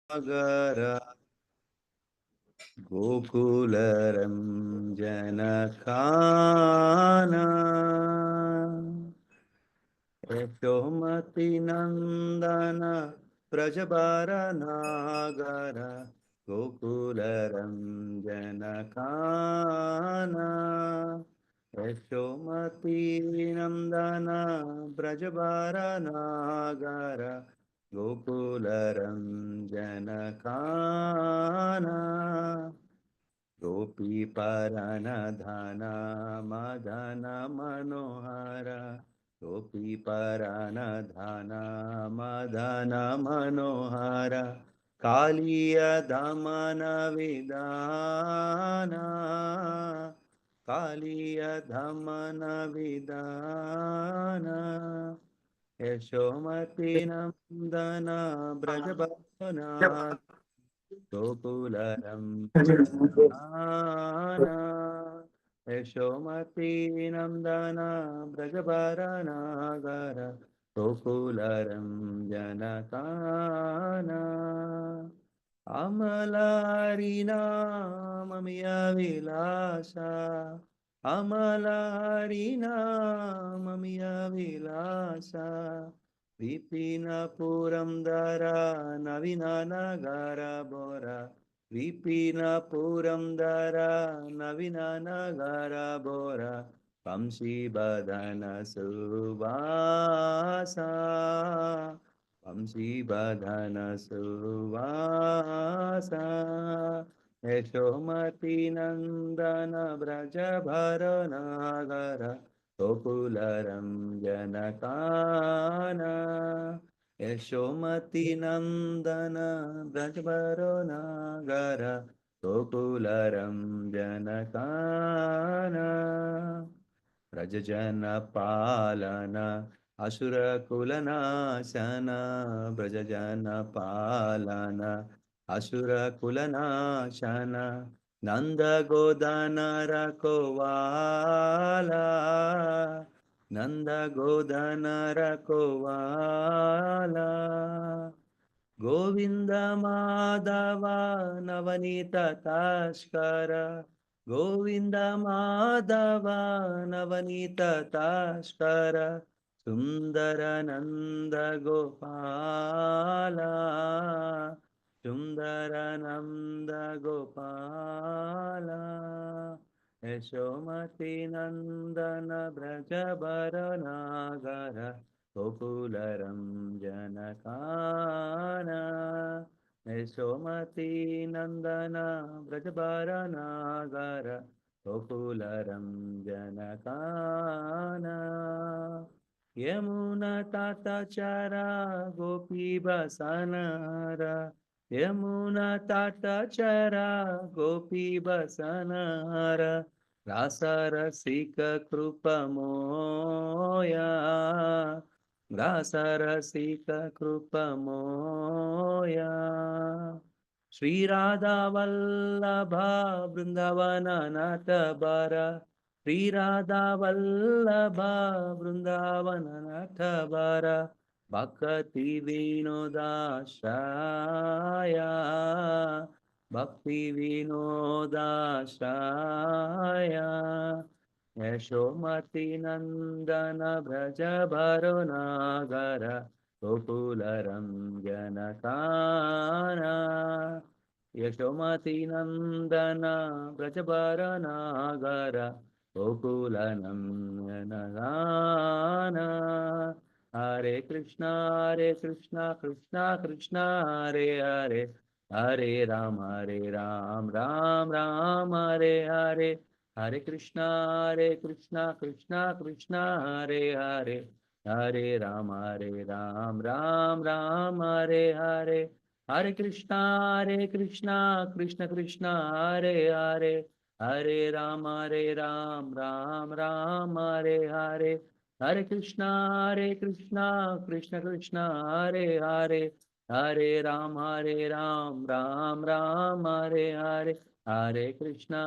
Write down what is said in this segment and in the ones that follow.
सागर गोकुलरञ्जनकाना यशोमती नन्दन व्रजबारनागर गोकुलरञ्जनकाना यशोमती नन्दन व्रजबारनागर गोकुलरञ्जनकाना गोपी परनधना मदन मनोहर गोपी परनधना मदन मनोहर कालिय दमन विदाना कालिय दमन विदाना यशोमती नंदन ब्रजबना गोकुलरञ्जनकाना यशोमती नन्दन व्रजभरनागर गोकुलरञ्जनकाना अमलारिणाममिय विलासा अमलारिणाममिय विलासा विपिनपुरं दरा नवीननगर बोरा विपिनपुरं दरा नवीननगर बोरा वंशीवदन सुवासा वंशीवदन सुवासा यशोमती नन्दन व्रजभरनागर गोकुलरञ्जनकाना यशोमती नन्दन व्रजभरनागर गोकुलरञ्जनकाना व्रजजनपालन असुरकुलनाशन व्रजजनपालन असुरकुलनाशन नन्दगोदन रखवाला नन्दगोदन रखवाला गोविन्द माधव नवनीत तस्कर गोविन्द माधव नवनीत तस्कर सुन्दर नन्द गोपाला सुन्दर नन्द गोपाला यशोमती नन्दन व्रजभरनागर गोकुलरञ्जनकाना यशोमती नन्दन व्रजभरनागर गोकुलरञ्जनकाना यमुनतटचरा गोपीवसनहर यमुनतटचरा गोपीवसनहर रासरसिक कृपमोया रासरसिक कृपमोया श्रीराधा वल्लभा वृंदावन नाथ बारा श्रीराधा वल्लभा वृंदावन नाथ बारा भक्ति विनोदाश्रया भक्ति विनोदाश्रया यशोमती नन्दन व्रजभरनागर गोकुलरञ्जनकाना यशोमती नन्दन व्रजभरनागर गोकुलनन्दनगाना हरे Krishna Krishna Krishna Hare Hare Hare Ram Ram Ram Hare Hare Hare Krishna Krishna Hare Hare Hare Ram Ram Ram Hare Hare Hare Krishna Krishna Krishna Hare Hare Hare Ram Ram Hare Hare Hare Krishna Krishna Krishna Hare Hare Hare Ram Ram Hare Hare Hare Krishna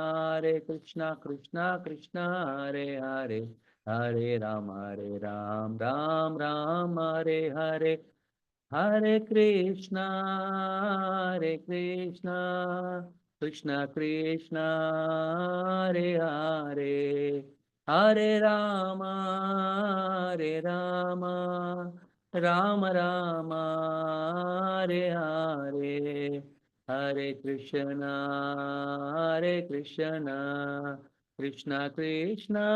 Krishna Krishna Hare Hare Hare Ram Ram Ram Hare Hare Hare Krishna, Hare Krishna, Krishna Krishna, Hare Hare, Hare Rama, Hare Rama, Rama Rama, Hare Hare, Hare Krishna, Hare Krishna, Krishna Krishna,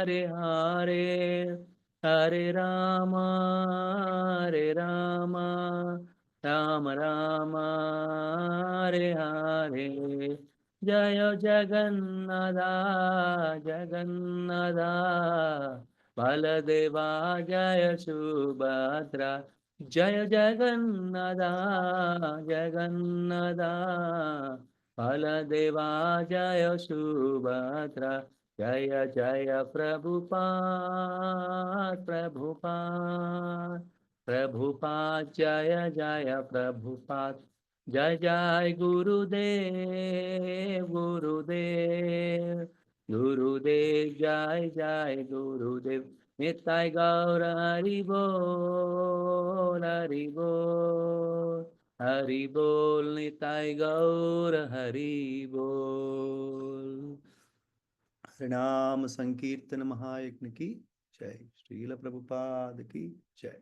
Hare Hare. Hare Rama, Hare Rama, Rama Rama, Hare Hare. Jaya Jagannatha, Jagannatha, Baladeva Jaya Subhadra. Jaya Jagannatha, Jagannatha, Baladeva Jaya Subhadra. Jaya Jaya Prabhupada, Prabhupada, Prabhupada, Jaya Jaya Prabhupada, Jai Jai Gurudev, Gurudev, Gurudev, Jai Jai Gurudev, Nitai Gaura Hari Bol, Hari Bol, Hari Bol, Nitai Gaura Hari Bol. हरिनाम संकीर्तन महायज्ञ की जय। श्रील प्रभुपाद की जय।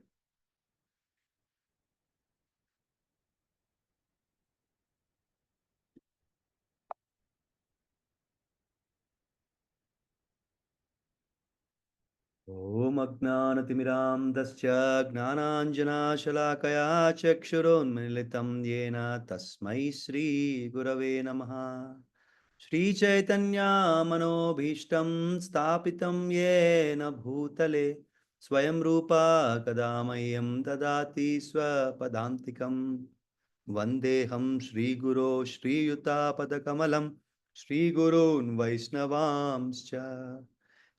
ॐ अज्ञानतिमिरान्धस्य ज्ञानाञ्जनाशलाकया चक्षुरोन्मीलितं येन तस्मै श्रीगुरवे नमः। श्रीचैतन्यमनोभीष्टं स्थापितं येन भूतले स्वयं रूपा कदा मह्यं ददाति स्वपदान्तिकम्। वन्देऽहं श्रीगुरो श्रीयुतापदकमलं श्रीगुरून् वैष्णवांश्च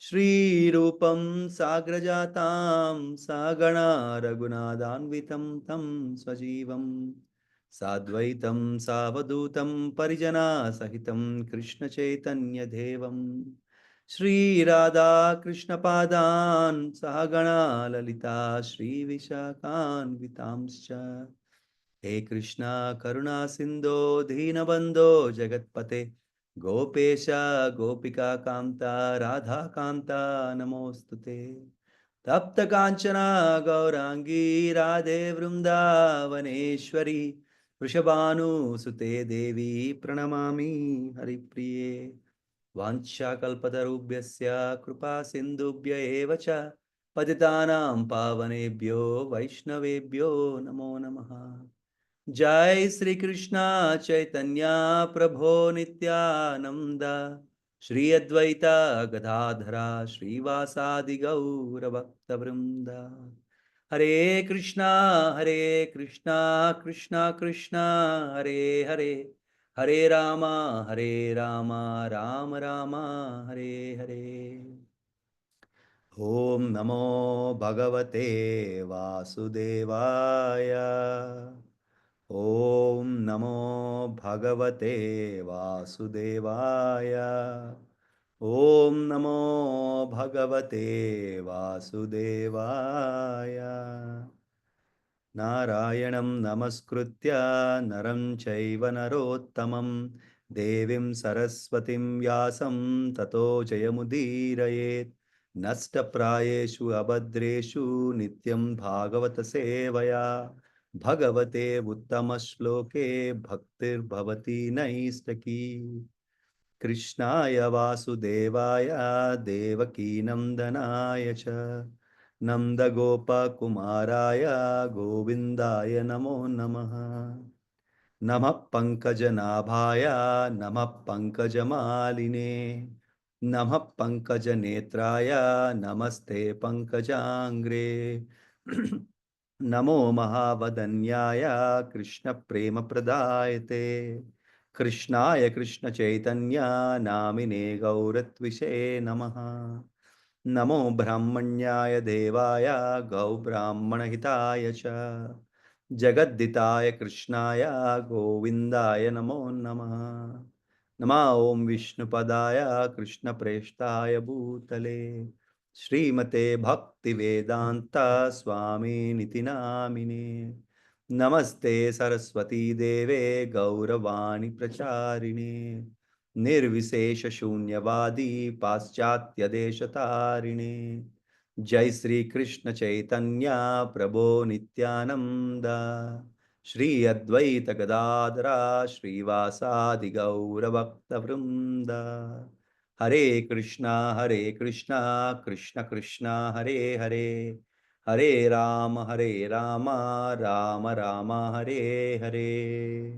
श्रीरूपं साग्रजातां सहगणा रघुनाथान्वितं तं सजीवं साद्वैतं सावधूतं परिजनासहितं कृष्णचैतन्यदेवं श्रीराधाकृष्णपादान् सहगणा ललिता श्रीविशाखान्वितांश्च। हे कृष्णा करुणा सिंधो दीनबंधो जगतपते गोपेश गोपिका कांता राधा कांता नमोस्तुते। तप्त कांचना गौरांगी राधे वृंदावनेश्वरी वृषभानुसुते देवी प्रणमामि हरिप्रिये। वाञ्छाकल्पतरुभ्यस्य कृपा सिन्धुभ्य एव च पतितानां पावनेभ्यो वैष्णवेभ्यो नमो नमः। जय श्री कृष्णा चैतन्य प्रभो नित्यानंद श्री अद्वैता गदाधरा श्रीवासादि गौर भक्त वृंद। हरे कृष्णा कृष्णा कृष्णा हरे हरे, हरे रामा राम राम हरे हरे। ओम नमो भगवते वासुदेवाय। ॐ नमो भगवते वासुदेवाय। ॐ नमो भगवते वासुदेवाय। नारायणं नमस्कृत्य नरं चैव नरोत्तमं देवीं सरस्वतीं व्यासं ततो जयमुदीरयेत्। नष्टप्रायेषु अभद्रेषु नित्यं भागवत सेवया भगवते उत्तमश्लोके भक्तिर्भवति नैष्टकी। कृष्णाय वासुदेवाय देवकीनन्दनाय च नन्दगोपकुमाराय गोविन्दाय नमो नमः। नमः पङ्कजनाभाय नमः पङ्कजमालिने नमः पङ्कजनेत्राय नमस्ते पङ्कजाङ्ग्रे। नमो महावदन्याय कृष्णप्रेमप्रदायते कृष्णाय कृष्णचैतन्य नामिने गौरत्विषे नमः। नमो ब्राह्मण्याय देवाय गौब्राह्मणहिताय च जगद्दिताय कृष्णाय गोविन्दाय नमो नमः। नमः ॐ विष्णुपदाय कृष्णप्रेष्ठाय भूतले Srimate Bhaktivedanta Swami Niti Namine. Namaste Saraswati Deve Gauravani Pracharine. Nirvishesha Shunyavadi Paschatya Deshatarine. Jai Sri Krishna Chaitanya Prabhu Nityananda. Shri Advaita Gadadara Srivasadi Gaura Bhakta Vrinda. Hare Krishna, Krishna Krishna, Hare Hare, Hare Rama, Rama Rama, Hare Hare.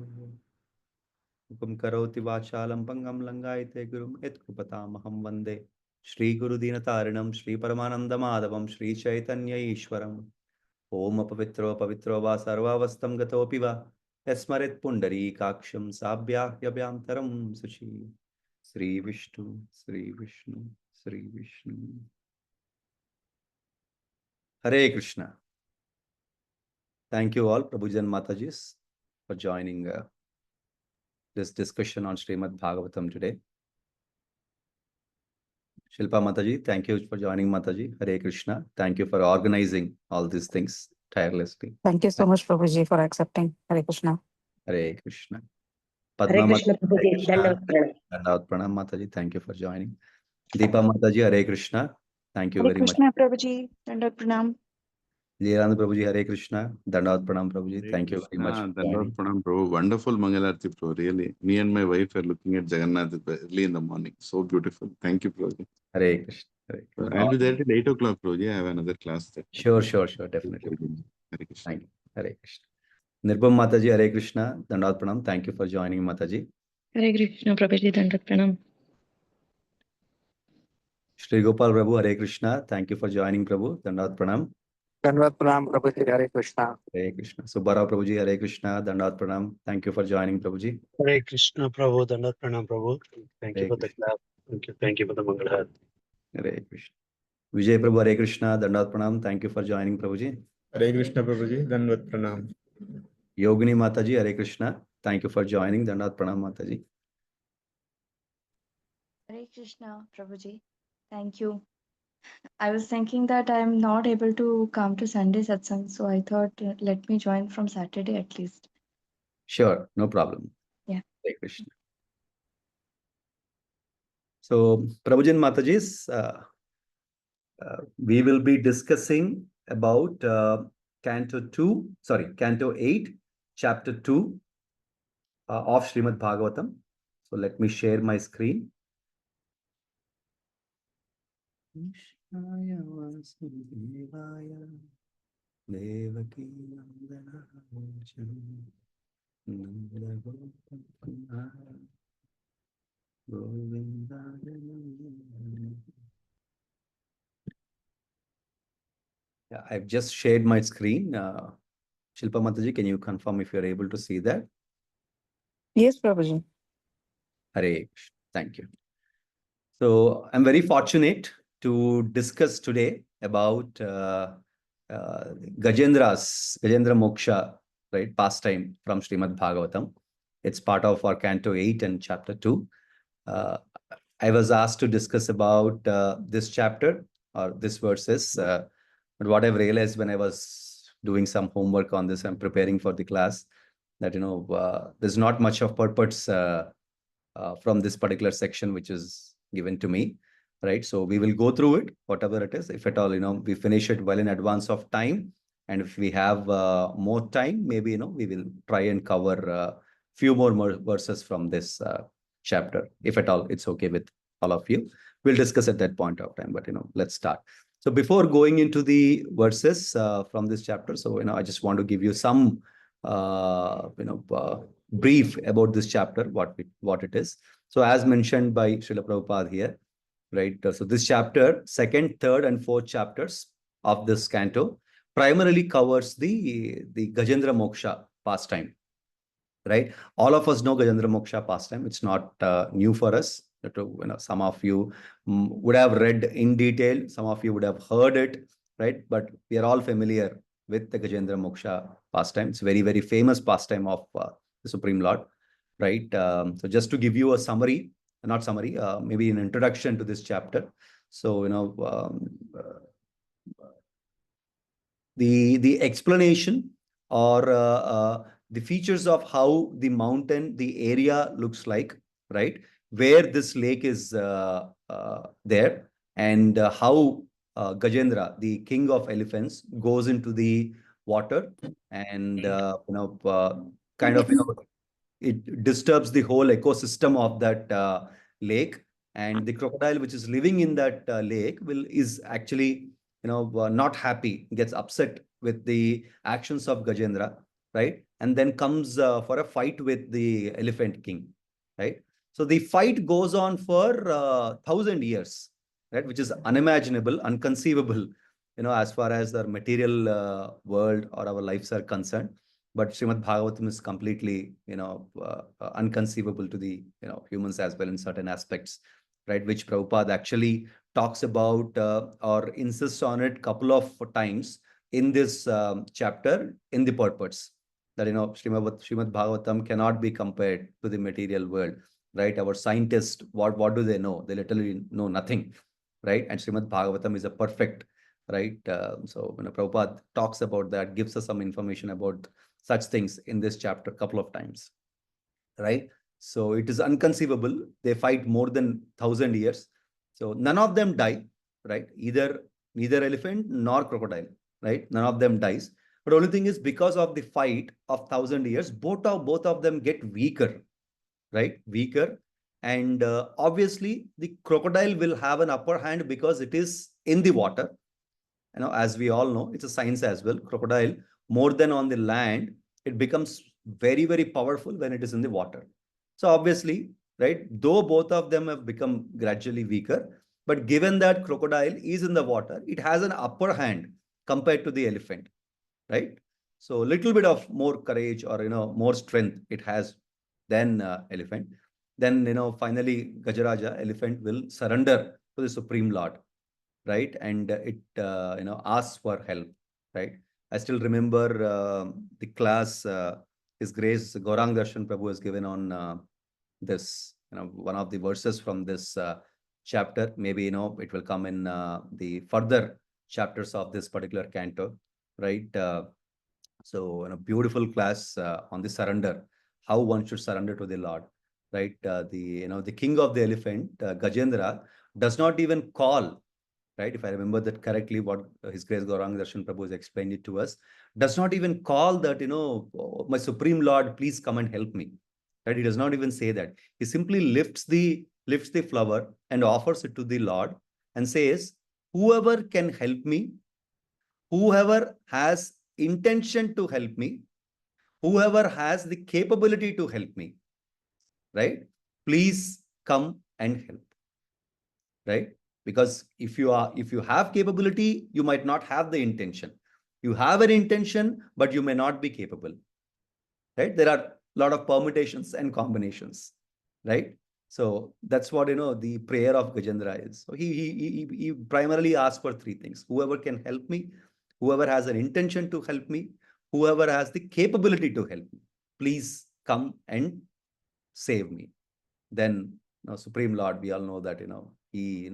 Upam karoti vachalam pangam langayate gurum et kupatamaham vande. Shri Guru Dinatarinam, Shri Paramananda Madhavam, Shri Chaitanya Ishwaram. Om apavitro pavitro va sarvavastam gatopi va. Yasmarit pundari kaksham sabhyahyabhyantaram suchi. Sri Vishnu, Sri Vishnu, Sri Vishnu. Hare Krishna. Thank you all, Prabhuji and Matajis, for joining this discussion on Srimad Bhagavatam today. Shilpa Mataji, thank you for joining, Mataji. Hare Krishna. Thank you for organizing all these things tirelessly. Thank you so much, Prabhuji, for accepting. Hare Krishna. Hare Krishna. Hare Padma Krishna, Mataji, Hare Prabhuji. Krishna. Dandavat Dandavat Pranam Mataji, thank you for joining. Deepa Mataji, Hare Krishna. Thank you Hare very much. Krishna, Prabhuji. Dandavat Pranam. Lilananda Prabhuji, Hare Krishna. Dandavat Pranam Prabhuji. Thank you very much for joining. Pranam, Prabhu. Wonderful Mangalarti, Prabhu. Really. Me and my wife are looking at Jagannath early in the morning. So beautiful. Thank you, Prabhu. Hare Krishna. Hare Krishna. I'll be there till 8 o'clock, Prabhu. I have another class there. Sure, definitely. Hare Krishna. Thank you. Hare Krishna. Nirbham Mataji, Hare Krishna. Dandavat Pranam. Thank you for joining, Mataji. Hare Krishna, Prabhuji. Dandavat Pranam. Shri Gopal Prabhu, Hare Krishna. Thank you for joining, Prabhu. Dandavat Pranam. Dandavat Pranam, Prabhuji. Hare Krishna. Hare Krishna. Subbarao Prabhuji, Hare Krishna. Dandavat Pranam. Thank you for joining, Prabhuji. Hare Krishna, Prabhu. Dandavat Pranam, Prabhu. Thank you Hare for the Krishna. clap. Thank you for the Mangalarti. Hare Krishna. Vijay Prabhu, Hare Krishna. Dandavat Pranam. Thank you for joining, Prabhuji. Hare Krishna, Prabhuji. Dandavat Pranam. Yogini Mataji, Hare Krishna. Thank you for joining. Dandavat Pranam, Mataji. Hare Krishna, Prabhuji. Thank you. I was thinking that I'm not able to come to Sunday satsang, so I thought let me join from Saturday at least. Sure, no problem. Yeah. Hare Krishna. So, Prabhuji and Matajis, we will be discussing about Canto 8, Chapter 2 of Srimad Bhagavatam. So let me share my screen. Yeah, I've just shared my screen. Shilpa Mataji, can you confirm if you're able to see that? Yes, Prabhuji. Hare Krishna. Thank you. So I'm very fortunate to discuss today about Gajendra Moksha, right, pastime from Srimad Bhagavatam. It's part of our Canto 8 and Chapter 2. I was asked to discuss about this chapter or this verses. But what I've realized when I was doing some homework on this and preparing for the class, that there's not much of purpose from this particular section which is given to me, right? So we will go through it, whatever it is. If at all, we finish it well in advance of time, and if we have more time, maybe we will try and cover a few more verses from this chapter, if at all it's okay with all of you. We'll discuss at that point of time, but let's start. So before going into the verses from this chapter, so I just want to give you some brief about this chapter, what it is. So as mentioned by Srila Prabhupada here, right? So this chapter, second, third, and fourth chapters of this canto primarily covers the Gajendra Moksha pastime, right? All of us know Gajendra Moksha pastime. It's not new for us. Some of you would have read in detail. Some of you would have heard it, right? But we are all familiar with the Gajendra Moksha pastime. It's very, very famous pastime of the Supreme Lord, right? So just to give you a summary, maybe an introduction to this chapter. So, the explanation or the features of how the mountain, the area looks like, right? Where this lake is there, and how Gajendra, the king of elephants, goes into the water and kind of it disturbs the whole ecosystem of that lake, and the crocodile which is living in that lake is actually not happy, gets upset with the actions of Gajendra, right? And then comes for a fight with the elephant king, right? So the fight goes on for 1,000 years, right? Which is unimaginable, unconceivable, as far as the material world or our lives are concerned. But Srimad Bhagavatam is completely, unconceivable to the, humans as well in certain aspects, right? Which Prabhupada actually talks about or insists on it couple of times in this chapter in the purports. That, Srimad Bhagavatam cannot be compared to the material world, right? Our scientists, what do they know? They literally know nothing, right? And Srimad Bhagavatam is a perfect, right? So when Prabhupada talks about that, gives us some information about such things in this chapter a couple of times, right? So it is unconceivable. They fight more than 1,000 years. So none of them die, right? Neither elephant nor crocodile, right? None of them dies. But only thing is, because of the fight of 1,000 years, both of them get weaker, right? Weaker. And obviously, the crocodile will have an upper hand because it is in the water. As we all know, it's a science as well. Crocodile, more than on the land, it becomes very, very powerful when it is in the water. So obviously, right, though both of them have become gradually weaker, but given that crocodile is in the water, it has an upper hand compared to the elephant, right? So a little bit of more courage or, more strength it has than elephant. Then, finally, Gajaraja, elephant, will surrender to the Supreme Lord, right? And it asks for help, right? I still remember the class His Grace Gaurang Darshan Prabhu has given on this, one of the verses from this chapter. Maybe it will come in the further chapters of this particular canto, right? So a beautiful class on the surrender, how one should surrender to the Lord, right? The king of the elephant, Gajendra, does not even call, right? If I remember that correctly, what His Grace Gaurang Darshan Prabhu has explained it to us, does not even call that, "Oh, my Supreme Lord, please come and help me." Right? He does not even say that. He simply lifts the flower and offers it to the Lord and says, "Whoever can help me, whoever has intention to help me, whoever has the capability to help me, right? Please come and help." Right? Because if you have capability, you might not have the intention. You have an intention, but you may not be capable. Right? There are a lot of permutations and combinations. Right? So that's what the prayer of Gajendra is. So he primarily asks for three things: whoever can help me, whoever has an intention to help me, whoever has the capability to help me, please come and save me. Then Supreme Lord, we all know that he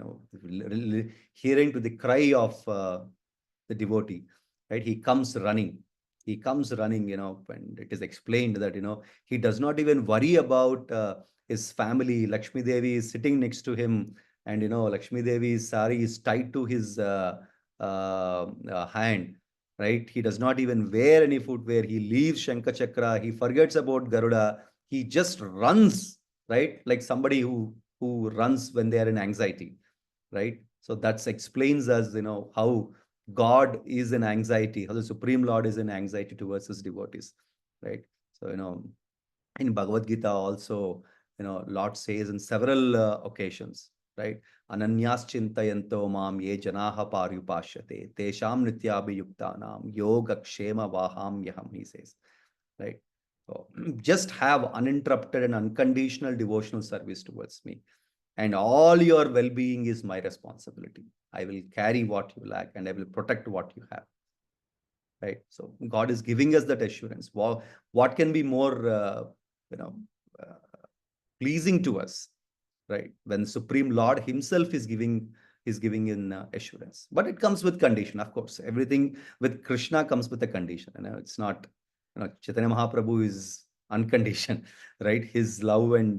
hearing to the cry of the devotee, right? He comes running. And it is explained that he does not even worry about his family. Lakshmi Devi is sitting next to him, and Lakshmi Devi's sari is tied to his hand, right? He does not even wear any footwear. He leaves Shankha Chakra. He forgets about Garuda. He just runs, right? Like somebody who runs when they are in anxiety, right? So that explains us, how God is in anxiety, how the Supreme Lord is in anxiety towards his devotees, right? So, in Bhagavad Gita also, Lord says in several occasions, right? Ananyas chintayanto mam ye janaha paryupashyate tesham nityabhiyuktanam yoga kshema vaham yaham, he says, right? So just have uninterrupted and unconditional devotional service towards me, and all your well-being is my responsibility. I will carry what you lack and I will protect what you have. Right? So God is giving us that assurance. What can be more, pleasing to us, right? When Supreme Lord himself is giving he's giving in assurance. But it comes with condition, of course. Everything with Krishna comes with a condition. It's not, Chaitanya Mahaprabhu is unconditioned, right? His love and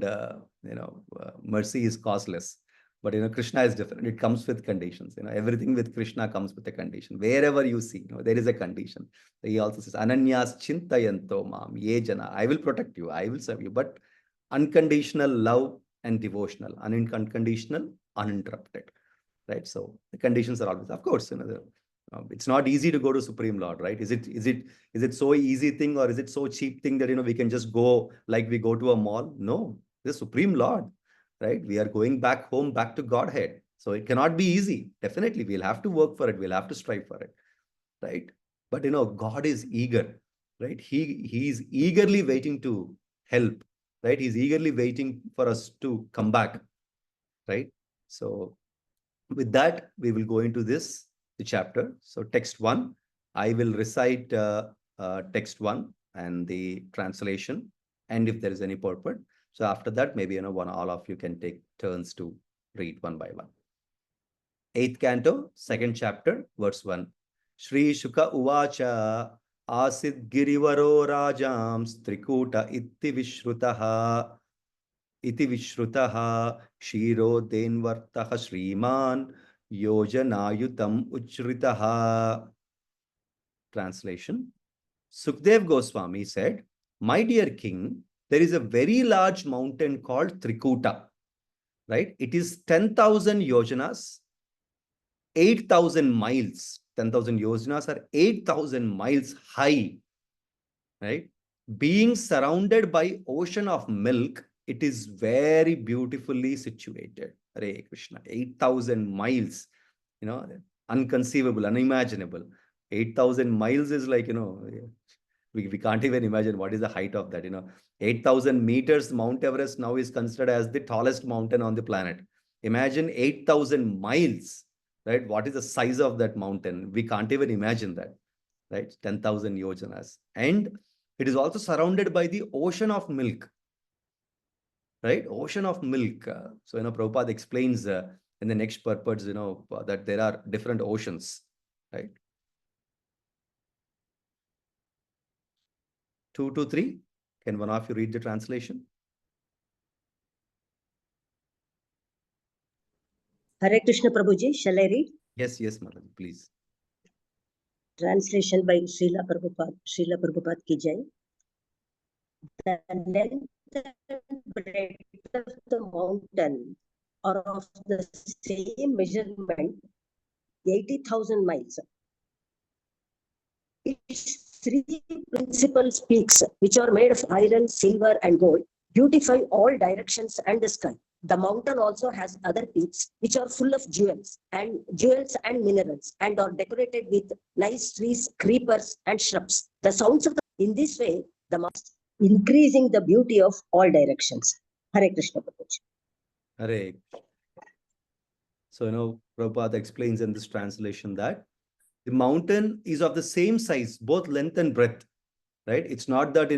mercy is causeless. But Krishna is different. It comes with conditions. Everything with Krishna comes with a condition. Wherever you see, there is a condition. He also says, Ananyas chintayanto mam ye jana. I will protect you. I will serve you. But unconditional love and devotional, unconditional, uninterrupted, right? So the conditions are always, of course, it's not easy to go to Supreme Lord, right? Is it so easy thing, or is it so cheap thing that we can just go like we go to a mall? No, the Supreme Lord, right? We are going back home, back to Godhead. So it cannot be easy. Definitely, we'll have to work for it. We'll have to strive for it, right? But God is eager, right? He's eagerly waiting to help, right? He's eagerly waiting for us to come back, right? So with that, we will go into the chapter. So text 1, I will recite text 1 and the translation, and if there is any purport. So after that, maybe all of you can take turns to read one by one. 8th canto, 2nd chapter, verse 1. Shri Shuka Uvacha Asid Girivaro Rajam Strikuta Iti Vishrutaha Shiro Denvartaha Shriman Yojanayutam Uchritaha. Translation. Sukdev Goswami said, my dear king, there is a very large mountain called Trikuta, right? It is 10,000 yojanas, 8,000 miles. 10,000 yojanas are 8,000 miles high, right? Being surrounded by ocean of milk, it is very beautifully situated. Hare Krishna. 8,000 miles, unconceivable, unimaginable. 8,000 miles is like, we can't even imagine what is the height of that. 8,000 meters, Mount Everest now is considered as the tallest mountain on the planet. Imagine 8,000 miles, right? What is the size of that mountain? We can't even imagine that, right? 10,000 yojanas. And it is also surrounded by the ocean of milk, right? Ocean of milk. So, Prabhupada explains in the next purports, that there are different oceans, right? 2 to 3. Can one of you read the translation? Hare Krishna Prabhuji, shall I read? Yes, Mother, please. Translation by Srila Prabhupada ki jai. The length and breadth of the mountain are of the same measurement, 80,000 miles. Its 3 principal peaks, which are made of iron, silver, and gold, beautify all directions and the sky. The mountain also has other peaks, which are full of jewels and minerals, and are decorated with nice trees, creepers, and shrubs. The sounds of in this way, the mountain increasing the beauty of all directions. Hare Krishna Prabhuji. Hare. So, Prabhupada explains in this translation that the mountain is of the same size, both length and breadth, right? It's not that,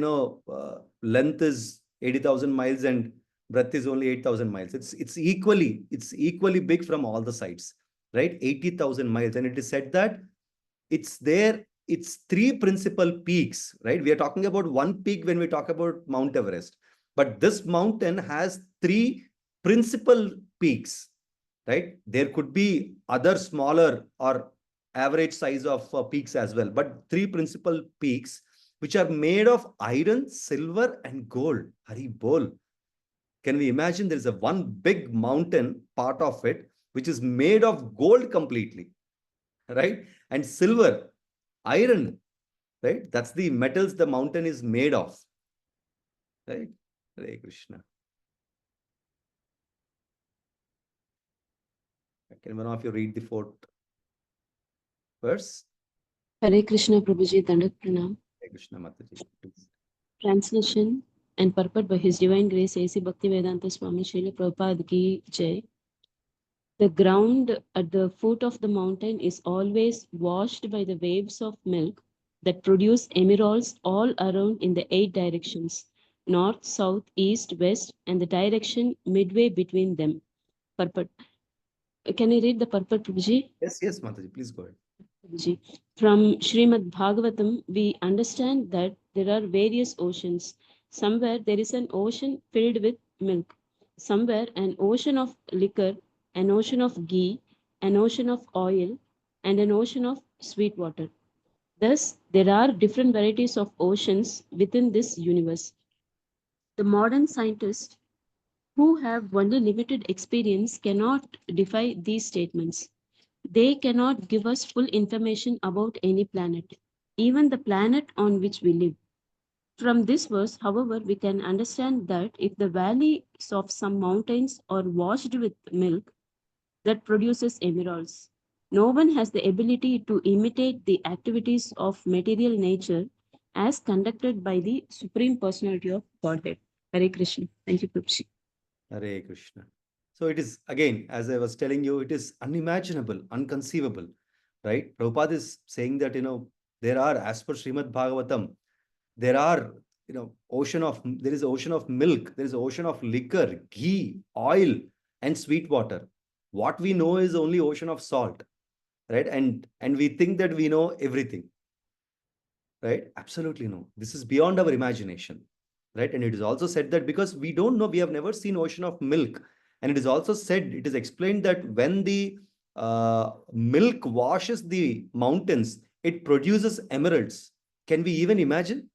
length is 80,000 miles and breadth is only 8,000 miles. It's equally big from all the sides, right? 80,000 miles. And it is said that it's 3 principal peaks, right? We are talking about one peak when we talk about Mount Everest, but this mountain has 3 principal peaks, right? There could be other smaller or average size of peaks as well, but 3 principal peaks which are made of iron, silver, and gold. Hari bol. Can we imagine there is a one big mountain, part of it, which is made of gold completely, right? And silver, iron, right? That's the metals the mountain is made of, right? Hare Krishna. Can one of you read the 4th verse? Hare Krishna Prabhuji, Dandak Pranam. Hare Krishna Mataji, please. Translation and purport by His Divine Grace A.C. Bhaktivedanta Swami Srila Prabhupada Ki Jai. The ground at the foot of the mountain is always washed by the waves of milk that produce emeralds all around in the 8 directions, north, south, east, west, and the direction midway between them. Purport. Can I read the purport, Prabhuji? Yes, yes, Mataji, please go ahead. Prabhuji. From Srimad Bhagavatam, we understand that there are various oceans. Somewhere there is an ocean filled with milk. Somewhere an ocean of liquor, an ocean of ghee, an ocean of oil, and an ocean of sweet water. Thus, there are different varieties of oceans within this universe. The modern scientists who have only limited experience cannot defy these statements. They cannot give us full information about any planet, even the planet on which we live. From this verse, however, we can understand that if the valleys of some mountains are washed with milk that produces emeralds, no one has the ability to imitate the activities of material nature as conducted by the Supreme Personality of Godhead. Hare Krishna. Thank you, Prabhuji. Hare Krishna. So it is, again, as I was telling you, it is unimaginable, unconceivable, right? Prabhupada is saying that, there are, as per Srimad Bhagavatam, there are, there is ocean of milk, there is ocean of liquor, ghee, oil, and sweet water. What we know is only ocean of salt, right? And we think that we know everything, right? Absolutely no. This is beyond our imagination, right? And it is also said that because we don't know, we have never seen ocean of milk. And it is also said, it is explained that when the milk washes the mountains, it produces emeralds. Can we even imagine?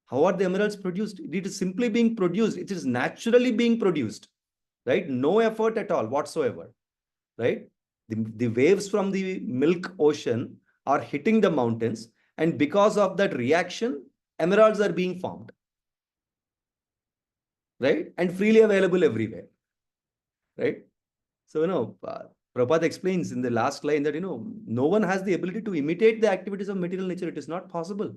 How are the emeralds produced? It is simply being produced. It is naturally being produced, right? No effort at all whatsoever, right? The waves from the milk ocean are hitting the mountains, and because of that reaction, emeralds are being formed, right? And freely available everywhere, right? So, Prabhupada explains in the last line that, no one has the ability to imitate the activities of material nature. It is not possible,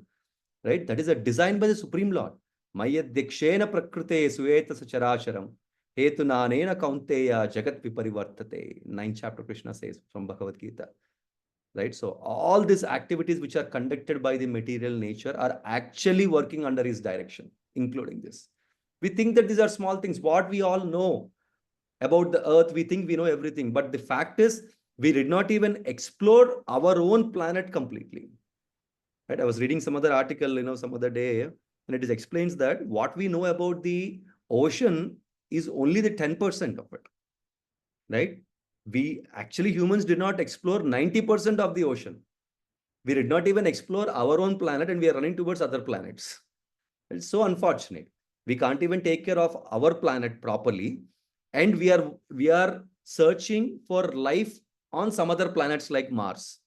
right? That is a design by the Supreme Lord. Mayad dikshena prakrite sueta sacharacharam hetunanena kaunteya jagat viparivartate. 9th chapter, Krishna says from Bhagavad Gita. Right? So all these activities which are conducted by the material nature are actually working under his direction, including this. We think that these are small things. What we all know about the earth, we think we know everything. But the fact is, we did not even explore our own planet completely. Right? I was reading some other article, some other day, and it explains that what we know about the ocean is only the 10% of it. Right? We actually, humans did not explore 90% of the ocean. We did not even explore our own planet, and we are running towards other planets. It's so unfortunate. We can't even take care of our planet properly. And we are searching for life on some other planets like Mars.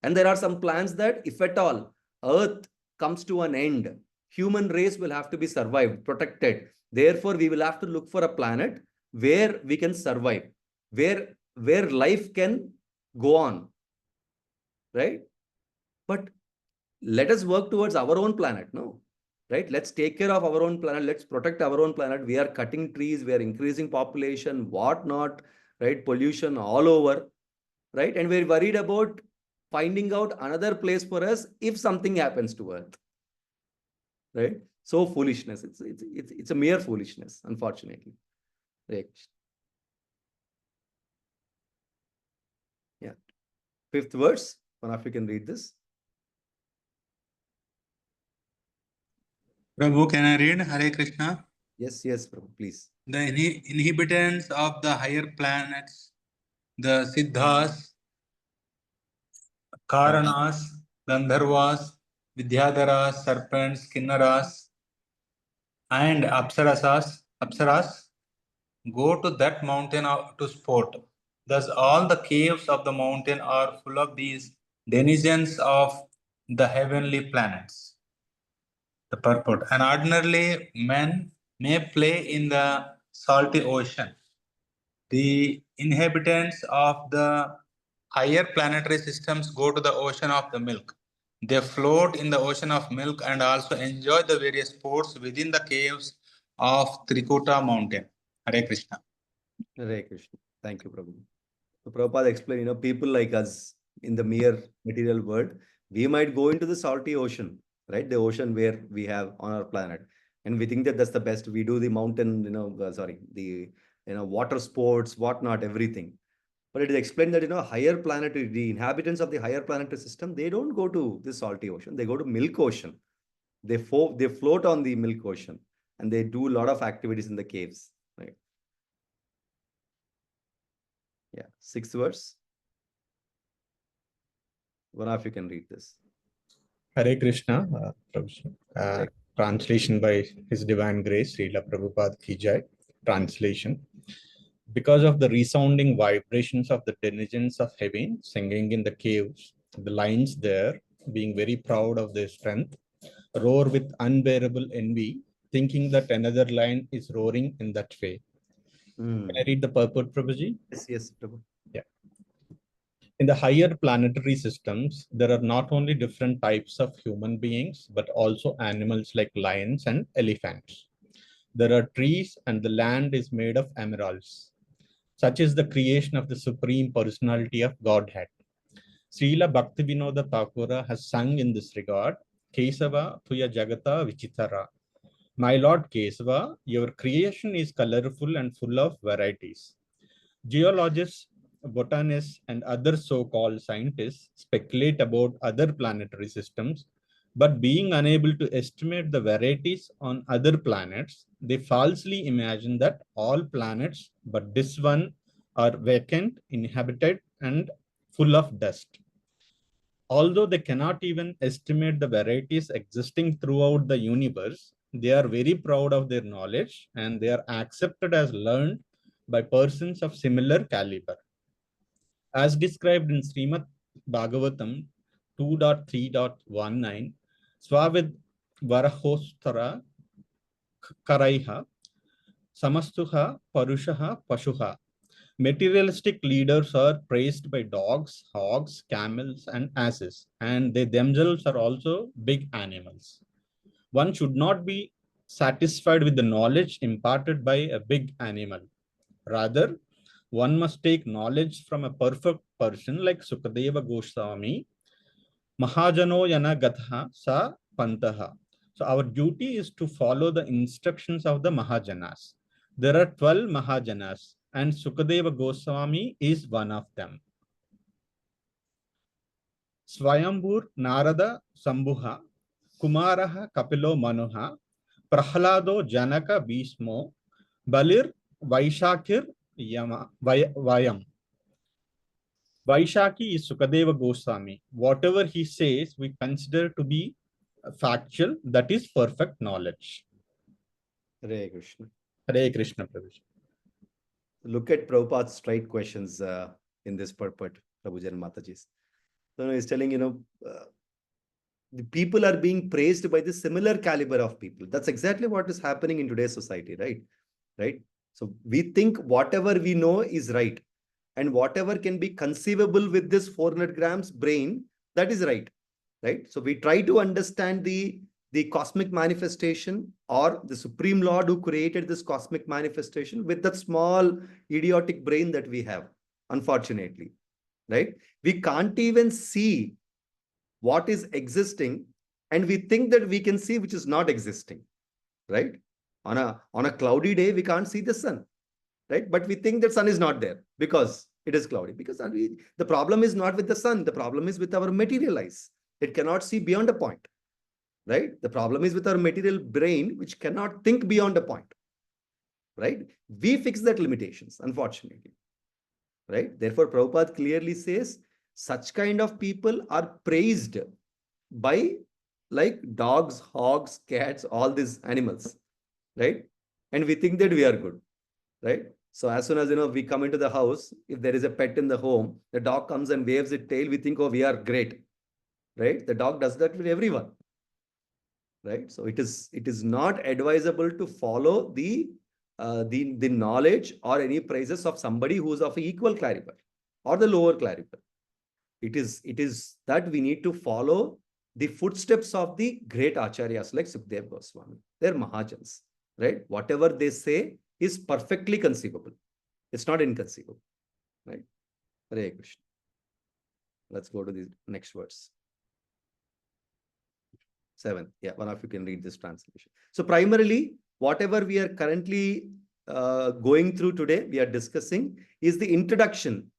And there are some plans that if at all Earth comes to an end, human race will have to be survived, protected. Therefore, we will have to look for a planet where we can survive, where life can go on, right? But let us work towards our own planet, no? Right? Let's take care of our own planet. Let's protect our own planet. We are cutting trees. We are increasing population, whatnot, right? Pollution all over, right? And we're worried about finding out another place for us if something happens to Earth, right? So foolishness. It's a mere foolishness, unfortunately. Right. Yeah. 5th verse. One of you can read this. Prabhu, can I read? Hare Krishna. Yes, Prabhu, please. The inhabitants of the higher planets, the Siddhas, Karanas, Gandharvas, Vidyadharas, serpents, Kinnaras, and Apsaras go to that mountain to sport. Thus, all the caves of the mountain are full of these denizens of the heavenly planets. The purport. And ordinarily, men may play in the salty ocean. The inhabitants of the higher planetary systems go to the ocean of the milk. They float in the ocean of milk and also enjoy the various sports within the caves of Trikuta mountain. Hare Krishna. Hare Krishna. Thank you, Prabhu. So Prabhupada explained, people like us in the mere material world, we might go into the salty ocean, right? The ocean where we have on our planet. And we think that that's the best. We do the mountain, the water sports, whatnot, everything. But it is explained that, higher planetary, the inhabitants of the higher planetary system, they don't go to the salty ocean. They go to Milk Ocean. They float on the Milk Ocean, and they do a lot of activities in the caves. Right? Yeah. 6th verse. One of you can read this. Hare Krishna, Prabhuji. Hare. Translation by His Divine Grace, Srila Prabhupada Ki Jai. Translation. Because of the resounding vibrations of the denizens of heaven singing in the caves, the lions there, being very proud of their strength, roar with unbearable envy, thinking that another lion is roaring in that way. Can I read the purport, Prabhuji? Yes, Prabhu. Yeah. In the higher planetary systems, there are not only different types of human beings, but also animals like lions and elephants. There are trees, and the land is made of emeralds. Such is the creation of the Supreme Personality of Godhead. Srila Bhaktivinoda Thakura has sung in this regard, Kesava Tuya Jagata Vichitara. My Lord Kesava, your creation is colorful and full of varieties. Geologists, botanists, and other so-called scientists speculate about other planetary systems, but being unable to estimate the varieties on other planets, they falsely imagine that all planets but this one are vacant, inhabited, and full of dust. Although they cannot even estimate the varieties existing throughout the universe, they are very proud of their knowledge and they are accepted as learned by persons of similar caliber. As described in Srimad Bhagavatam 2.3.19, Swavid Varahostara Karaiha Samastuha Parushaha Pashuha. Materialistic leaders are praised by dogs, hogs, camels, and asses, and they themselves are also big animals. One should not be satisfied with the knowledge imparted by a big animal. Rather, one must take knowledge from a perfect person like Sukadeva Goswami, Mahajano Yana Gatha Sa Pantaha. So our duty is to follow the instructions of the Mahajanas. There are 12 Mahajanas, and Sukadeva Goswami is one of them. Swayambur Narada Sambuha, Kumaraha Kapilo Manuha, Prahlado Janaka Bhishmo, Balir Vaishakir Vayam. Vaishaki is Sukadeva Goswami. Whatever he says, we consider to be factual, that is perfect knowledge. Hare Krishna. Hare Krishna, Prabhuji. Look at Prabhupada's straight questions in this purport, Prabhuji and Mataji's. So he's telling, the people are being praised by the similar caliber of people. That's exactly what is happening in today's society, right? Right? So we think whatever we know is right. And whatever can be conceivable with this 400 grams brain, that is right. Right? So we try to understand the cosmic manifestation or the Supreme Lord who created this cosmic manifestation with that small idiotic brain that we have, unfortunately. Right? We can't even see what is existing, and we think that we can see which is not existing. Right? On a cloudy day, we can't see the sun. Right? But we think that sun is not there because it is cloudy. Because the problem is not with the sun. The problem is with our material eyes. It cannot see beyond a point. Right? The problem is with our material brain, which cannot think beyond a point. Right? We fix that limitations, unfortunately. Right? Therefore, Prabhupada clearly says, such kind of people are praised by like dogs, hogs, cats, all these animals. Right? And we think that we are good. Right? So as soon as, we come into the house, if there is a pet in the home, the dog comes and waves its tail, we think, oh, we are great. Right? The dog does that with everyone. Right? So it is not advisable to follow the knowledge or any praises of somebody who is of equal caliber or the lower caliber. It is that we need to follow the footsteps of the great acharyas like Sukadeva Goswami. They're Mahajans. Right? Whatever they say is perfectly conceivable. It's not inconceivable. Right? Hare Krishna. Let's go to the next verse. 7. Yeah, one of you can read this translation. So primarily, whatever we are currently going through today, we are discussing is the introduction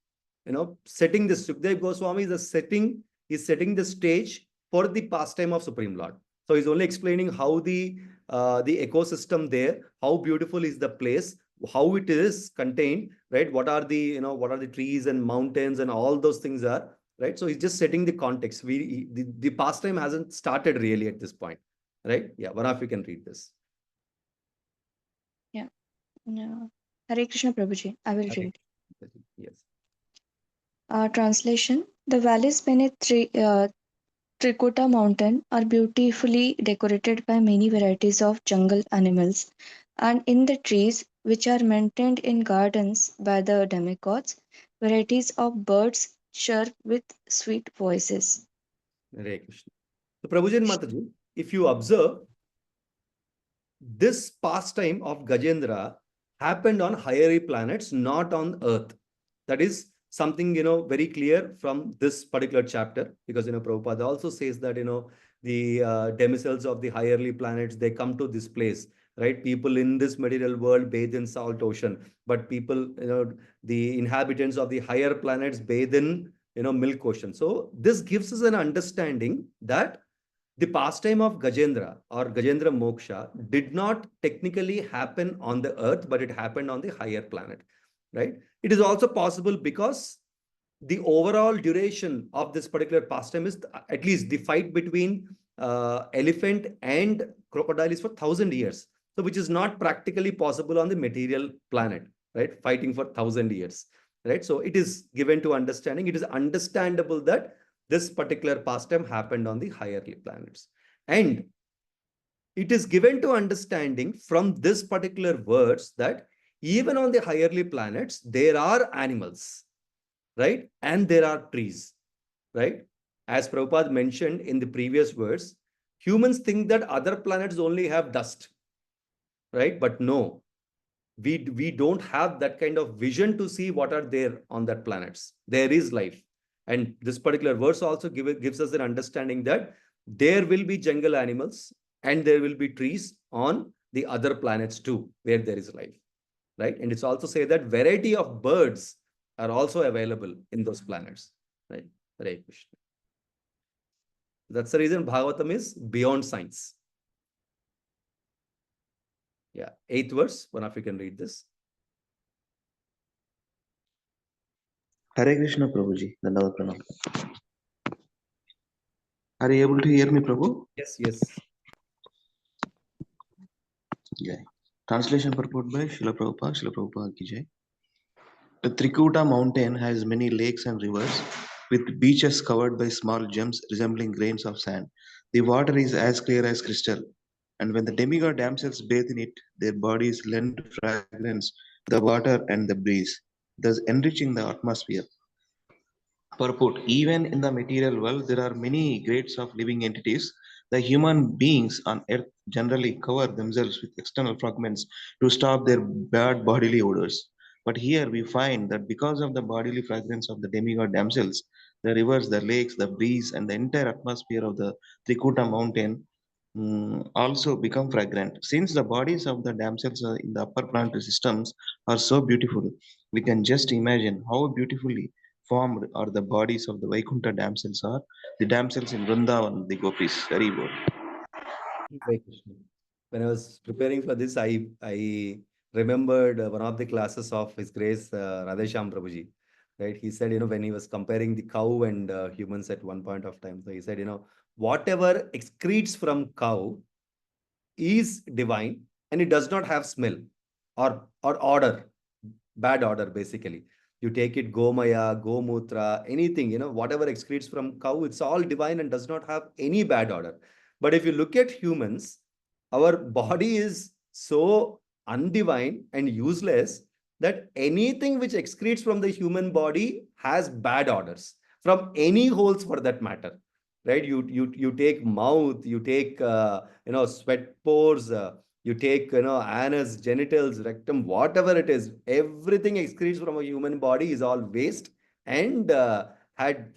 setting this. Sukdev Goswami is setting the stage for the pastime of Supreme Lord. So he's only explaining how the ecosystem there, how beautiful is the place, how it is contained, right? What are the trees and mountains and all those things are, right? So he's just setting the context. The pastime hasn't started really at this point, right? Yeah, one of you can read this. Yeah. Hare Krishna Prabhuji, I will read. Yes. Translation: The valleys beneath Trikota mountain are beautifully decorated by many varieties of jungle animals, and in the trees, which are maintained in gardens by the demigods, varieties of birds chirp with sweet voices. Hare Krishna. So Prabhuji and Mataji, if you observe, this pastime of Gajendra happened on higher planets, not on Earth. That is something, very clear from this particular chapter, because, Prabhupada also says that, the demicels of the higherly planets, they come to this place, right? People in this material world bathe in salt ocean, but people, the inhabitants of the higher planets bathe in, milk ocean. So this gives us an understanding that the pastime of Gajendra or Gajendra Moksha did not technically happen on the earth, but it happened on the higher planet, right? It is also possible because the overall duration of this particular pastime is at least the fight between elephant and crocodile is for 1,000 years. So which is not practically possible on the material planet, right? Fighting for 1,000 years, right? So it is given to understanding. It is understandable that this particular pastime happened on the higher planets. And it is given to understanding from this particular words that even on the higherly planets, there are animals, right? And there are trees, right? As Prabhupada mentioned in the previous verse, humans think that other planets only have dust, right? But no, we don't have that kind of vision to see what are there on that planets. There is life. And this particular verse also gives us an understanding that there will be jungle animals and there will be trees on the other planets too, where there is life, right? And it's also say that variety of birds are also available in those planets, right? Hare Krishna. That's the reason Bhagavatam is beyond science. Yeah, 8th verse, one of you can read this. Hare Krishna Prabhuji, Dandavat Pranam. Are you able to hear me, Prabhu? Yes, yes. Yeah. Translation purport by Srila Prabhupada ki jai. The Trikuta mountain has many lakes and rivers with beaches covered by small gems resembling grains of sand. The water is as clear as crystal, and when the demigod damsels bathe in it, their bodies lend fragrance to the water and the breeze, thus enriching the atmosphere. Purport: even in the material world, there are many grades of living entities. The human beings on earth generally cover themselves with external fragments to stop their bad bodily odors. But here we find that because of the bodily fragrance of the demigod damsels, the rivers, the lakes, the breeze, and the entire atmosphere of the Trikuta mountain also become fragrant. Since the bodies of the damsels in the upper planetary systems are so beautiful, we can just imagine how beautifully formed are the bodies of the Vaikuntha damsels are, the damsels in Vrindavan, the gopis. Very good. When I was preparing for this, I remembered one of the classes of His Grace Radhesham Prabhuji. Right? He said, when he was comparing the cow and humans at one point of time, so he said, whatever excretes from cow is divine and it does not have smell or odor, bad odor basically. You take it gomaya, gomutra, anything, whatever excretes from cow, it's all divine and does not have any bad odor. But if you look at humans, our body is so undivine and useless that anything which excretes from the human body has bad odors from any holes for that matter, right? You take mouth, you take sweat pores, you take anus, genitals, rectum, whatever it is, everything excretes from a human body is all waste and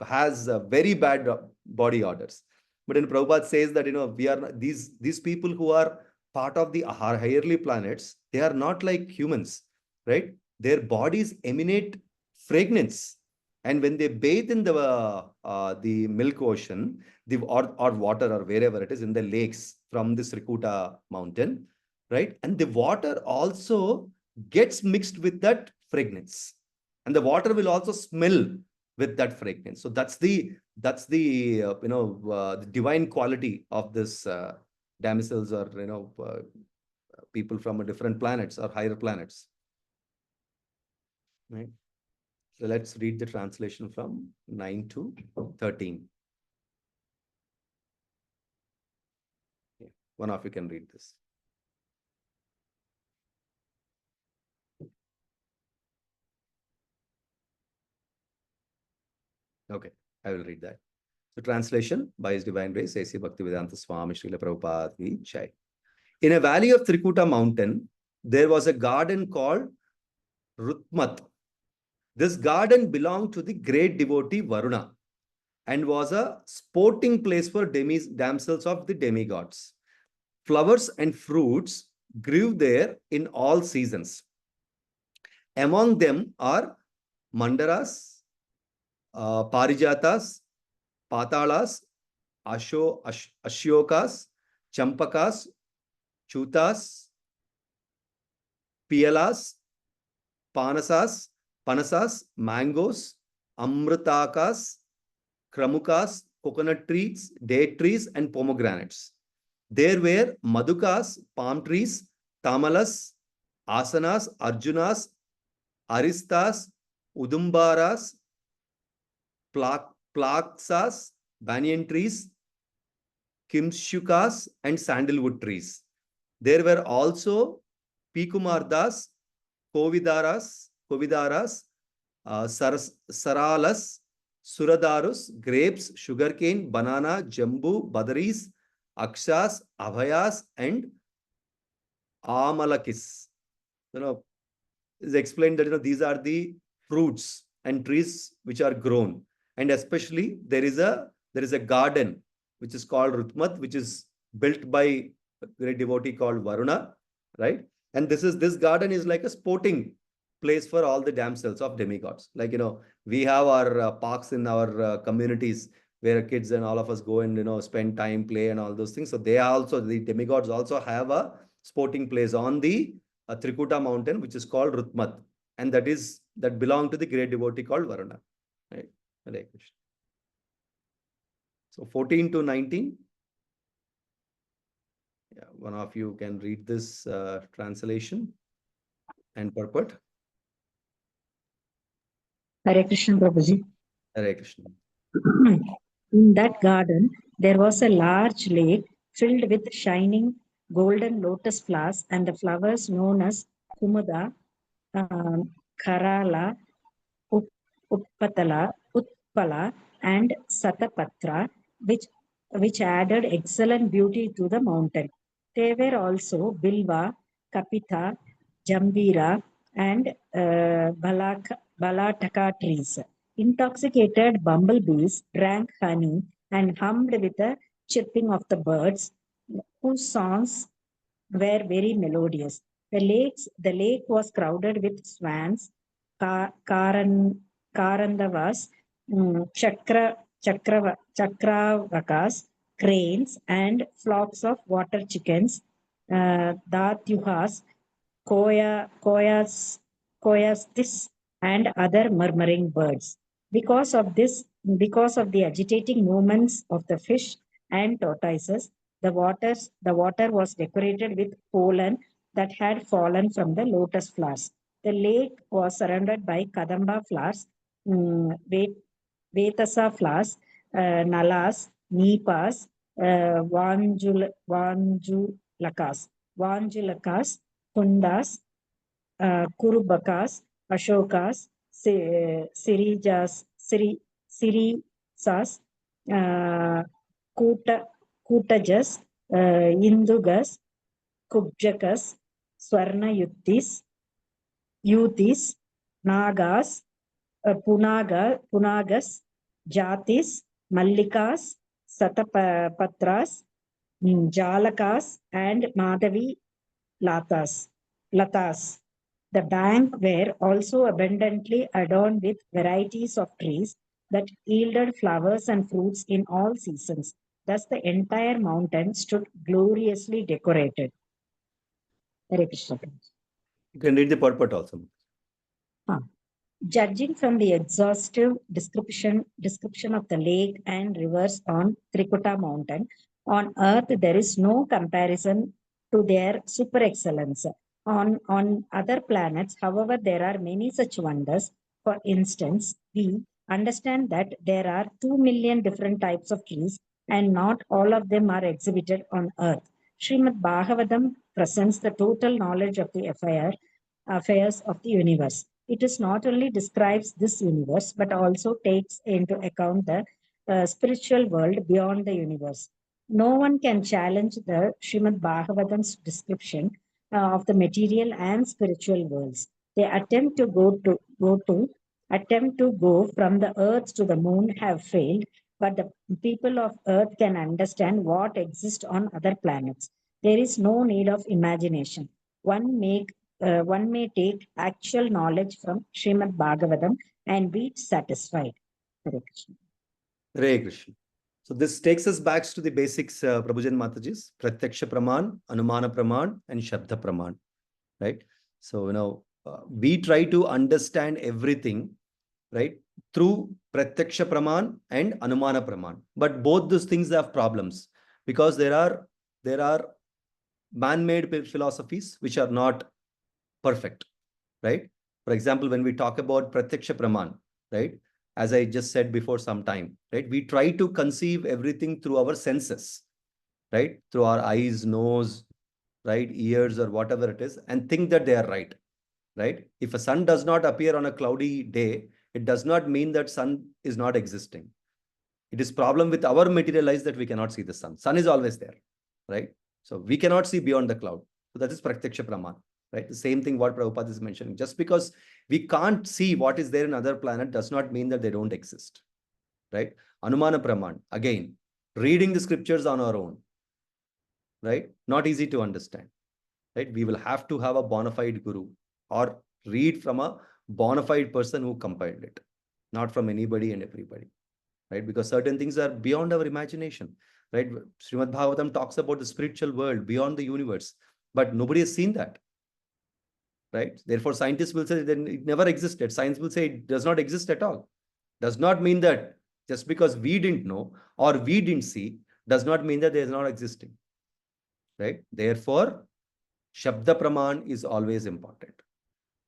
has very bad body odors. But in Prabhupada says that we are these people who are part of the higherly planets, they are not like humans, right? Their bodies emanate fragrance, And when they bathe in the milk ocean, or water or wherever it is in the lakes from this Srikuta mountain, right? And the water also gets mixed with that fragrance, and the water will also smell with that fragrance. So that's the the divine quality of this damsels, or people from different planets or higher planets, right? So let's read the translation from 9 to 13. Yeah. One of you can read this. Okay, I will read that. The translation by His Divine Grace, A.C. Bhaktivedanta Swami Srila Prabhupada Ki Jai. In a valley of Trikuta mountain, there was a garden called Rutmat. This garden belonged to the great devotee Varuna and was a sporting place for damsels of the demigods. Flowers and fruits grew there in all seasons. Among them are mandaras, parijatas, patalas, ashyokas, champakas, chutas, pialas, panasas, mangoes, amrutakas, kramukas, coconut trees, date trees, and pomegranates. There were madhukas, palm trees, tamalas, asanas, arjunas, aristas, udumbaras, plaksas, banyan trees, kimshukas, and sandalwood trees. There were also pikumardas, kovidaras, saralas, suradarus, grapes, sugarcane, banana, jambu, badaris, akshas, abhayas, and amalakis. Is explained that these are the fruits and trees which are grown, and especially there is a garden which is called Rutmat, which is built by a great devotee called Varuna, right? And this garden is like a sporting place for all the damsels of demigods. Like we have our parks in our communities where kids and all of us go and spend time, play, and all those things. So the demigods also have a sporting place on the Trikuta mountain, which is called Rutmat, and that belong to the great devotee called Varuna. Right? Hare Krishna. So 14 to 19. Yeah, one of you can read this translation and purport. Hare Krishna, Prabhuji. Hare Krishna. In that garden, there was a large lake filled with shining golden lotus flowers and the flowers known as Kumuda, Karala, Utpala, and Satapatra, which added excellent beauty to the mountain. There were also Bilva, Kapitha, Jambira, and Balataka trees. Intoxicated bumblebees drank honey and hummed with the chirping of the birds, whose songs were very melodious. The lake was crowded with swans, karandavas, chakravakas, cranes, and flocks of water chickens, datyuhas, koyastis, and other murmuring birds. Because of the agitating movements of the fish and tortoises, the water was decorated with pollen that had fallen from the lotus flowers. The lake was surrounded by kadamba flowers, vetasa flowers, nalas, nipas, vanjulakas, kundas, kurubakas, ashokas, sirisas, kutajas, indugas, kubjakas, swarnayutis, nagas, punagas, jatis, mallikas, satapatras, jalakas, and madhavi latas. The bank were also abundantly adorned with varieties of trees that yielded flowers and fruits in all seasons. Thus, the entire mountain stood gloriously decorated. Hare Krishna. You can read the purport also. Judging from the exhaustive description of the lake and rivers on Trikuta mountain, on earth there is no comparison to their super excellence. On other planets, however, there are many such wonders. For instance, we understand that there are 2 million different types of trees and not all of them are exhibited on earth. Srimad Bhagavatam presents the total knowledge of the affairs of the universe. It is not only describes this universe, but also takes into account the spiritual world beyond the universe. No one can challenge the Srimad Bhagavatam's description of the material and spiritual worlds. They attempt to go from the earth to the moon have failed, but the people of earth can understand what exists on other planets. There is no need of imagination. One may take actual knowledge from Srimad Bhagavatam and be satisfied. Hare Krishna. Hare Krishna. So this takes us back to the basics, Prabhujan Mataji's Pratyaksha Praman, Anumana Praman, and Shabda Praman, right? So, we try to understand everything, right, through Pratyaksha Praman and Anumana Praman. But both those things have problems because there are man-made philosophies which are not perfect, right? For example, when we talk about Pratyaksha Praman, right, as I just said before some time, right, we try to conceive everything through our senses, right, through our eyes, nose, right, ears, or whatever it is, and think that they are right, right? If a sun does not appear on a cloudy day, it does not mean that sun is not existing. It is problem with our material eyes that we cannot see the sun. Sun is always there, right? So we cannot see beyond the cloud. So that is Pratyaksha Praman, right? The same thing what Prabhupada is mentioning. Just because we can't see what is there in other planet does not mean that they don't exist, right? Anumana Praman, again, reading the scriptures on our own, right? Not easy to understand, right? We will have to have a bona fide guru or read from a bona fide person who compiled it, not from anybody and everybody, right? Because certain things are beyond our imagination, right? Srimad Bhagavatam talks about the spiritual world beyond the universe, but nobody has seen that, right? Therefore, scientists will say that it never existed. Science will say it does not exist at all. Does not mean that just because we didn't know or we didn't see, does not mean that there is not existing, right? Therefore, Shabda Praman is always important,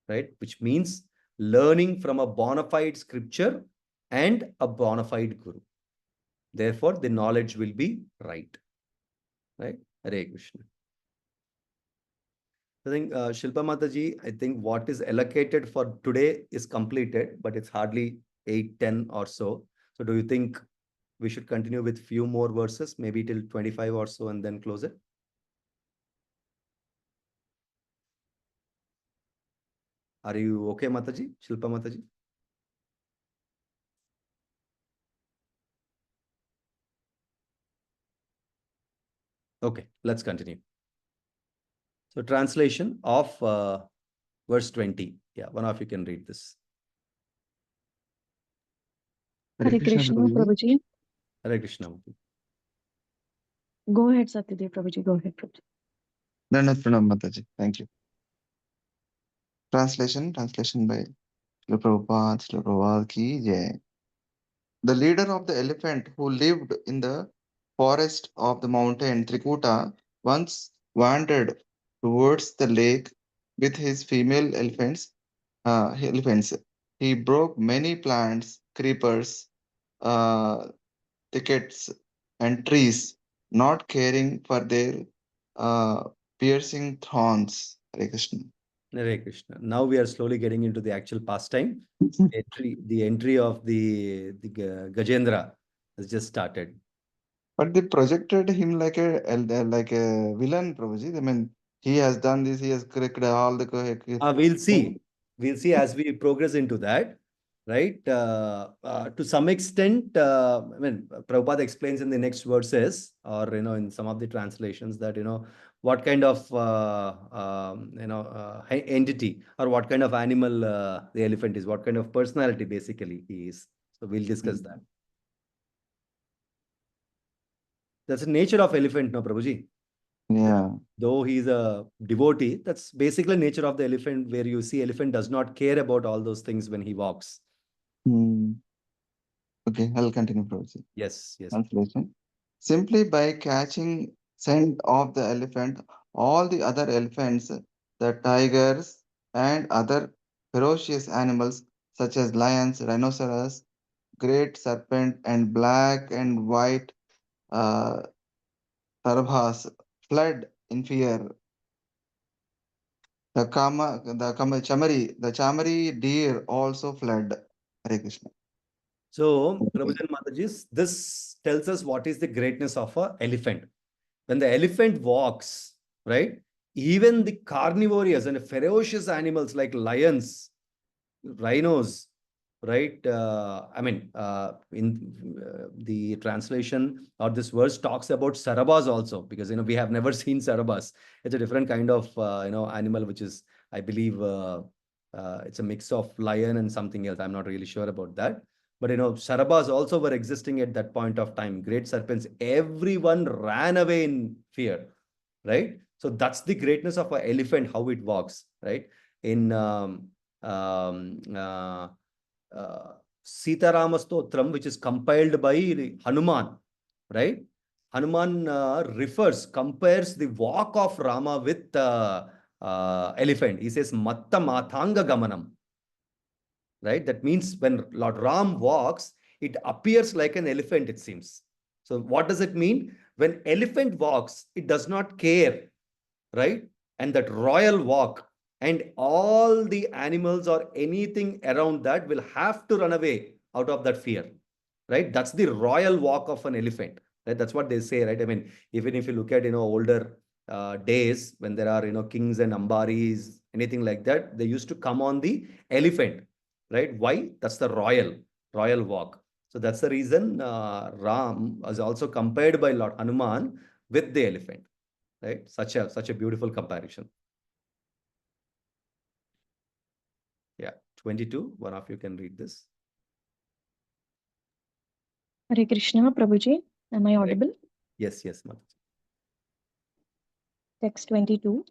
right? Which means learning from a bona fide scripture and a bona fide guru. Therefore, the knowledge will be right, right? Hare Krishna. I think Shilpa Mataji, I think what is allocated for today is completed, but it's hardly 8, 10 or so. So do you think we should continue with few more verses, maybe till 25 or so, and then close it? Are you okay, Mataji? Shilpa Mataji? Okay, let's continue. So translation of verse 20. Yeah, one of you can read this. Hare Krishna, Prabhuji. Hare Krishna. Go ahead, Satyadev Prabhuji. Go ahead, Prabhuji. Dandavat Pranam Mataji. Thank you. Translation by Srila Prabhupada ki jai. The leader of the elephant who lived in the forest of the mountain Trikuta once wandered towards the lake with his female elephants. He broke many plants, creepers, thickets, and trees, not caring for their piercing thorns. Hare Krishna. Hare Krishna. Now we are slowly getting into the actual pastime. The entry of the Gajendra has just started. But they projected him like a villain, Prabhuji. I mean, he has done this. He has corrected all the. We'll see. We'll see as we progress into that, right? To some extent, I mean, Prabhupada explains in the next verses, or in some of the translations that what kind of entity or what kind of animal the elephant is, what kind of personality basically he is. So we'll discuss that. That's the nature of elephant, no, Prabhuji? Yeah. Though he's a devotee, that's basically nature of the elephant, where you see elephant does not care about all those things when he walks. Okay, I'll continue, Prabhuji. Yes, yes. Translation. Simply by catching scent of the elephant, all the other elephants, the tigers, and other ferocious animals such as lions, rhinoceros, great serpent, and black and white sarvas fled in fear. The chamari deer also fled. Hare Krishna. So, Prabhuji Mataji, this tells us what is the greatness of an elephant. When the elephant walks, right, even the carnivorous and ferocious animals like lions, rhinos, right? The translation or this verse talks about sarabas also, because we have never seen sarabas. It's a different kind of animal, which is, I believe, it's a mix of lion and something else. I'm not really sure about that. But sarabas also were existing at that point of time. Great serpents. Everyone ran away in fear, right? So that's the greatness of an elephant, how it walks, right? In Sitarama Stotram, which is compiled by Hanuman, right? Hanuman compares the walk of Rama with elephant. He says, Matta Mathanga Gamanam, right? That means when Lord Ram walks, it appears like an elephant, it seems. So what does it mean? When elephant walks, it does not care, right? And that royal walk, and all the animals or anything around that will have to run away out of that fear, right? That's the royal walk of an elephant, right? That's what they say, right? I mean, even if you look at, older days when there are, kings and ambaris, anything like that, they used to come on the elephant, right? Why? That's the royal walk. So that's the reason Ram was also compared by Lord Hanuman with the elephant, right? Such a beautiful comparison. Yeah, 22. One of you can read this. Hare Krishna, Prabhuji. Am I audible? Yes, Mataji. Text 22.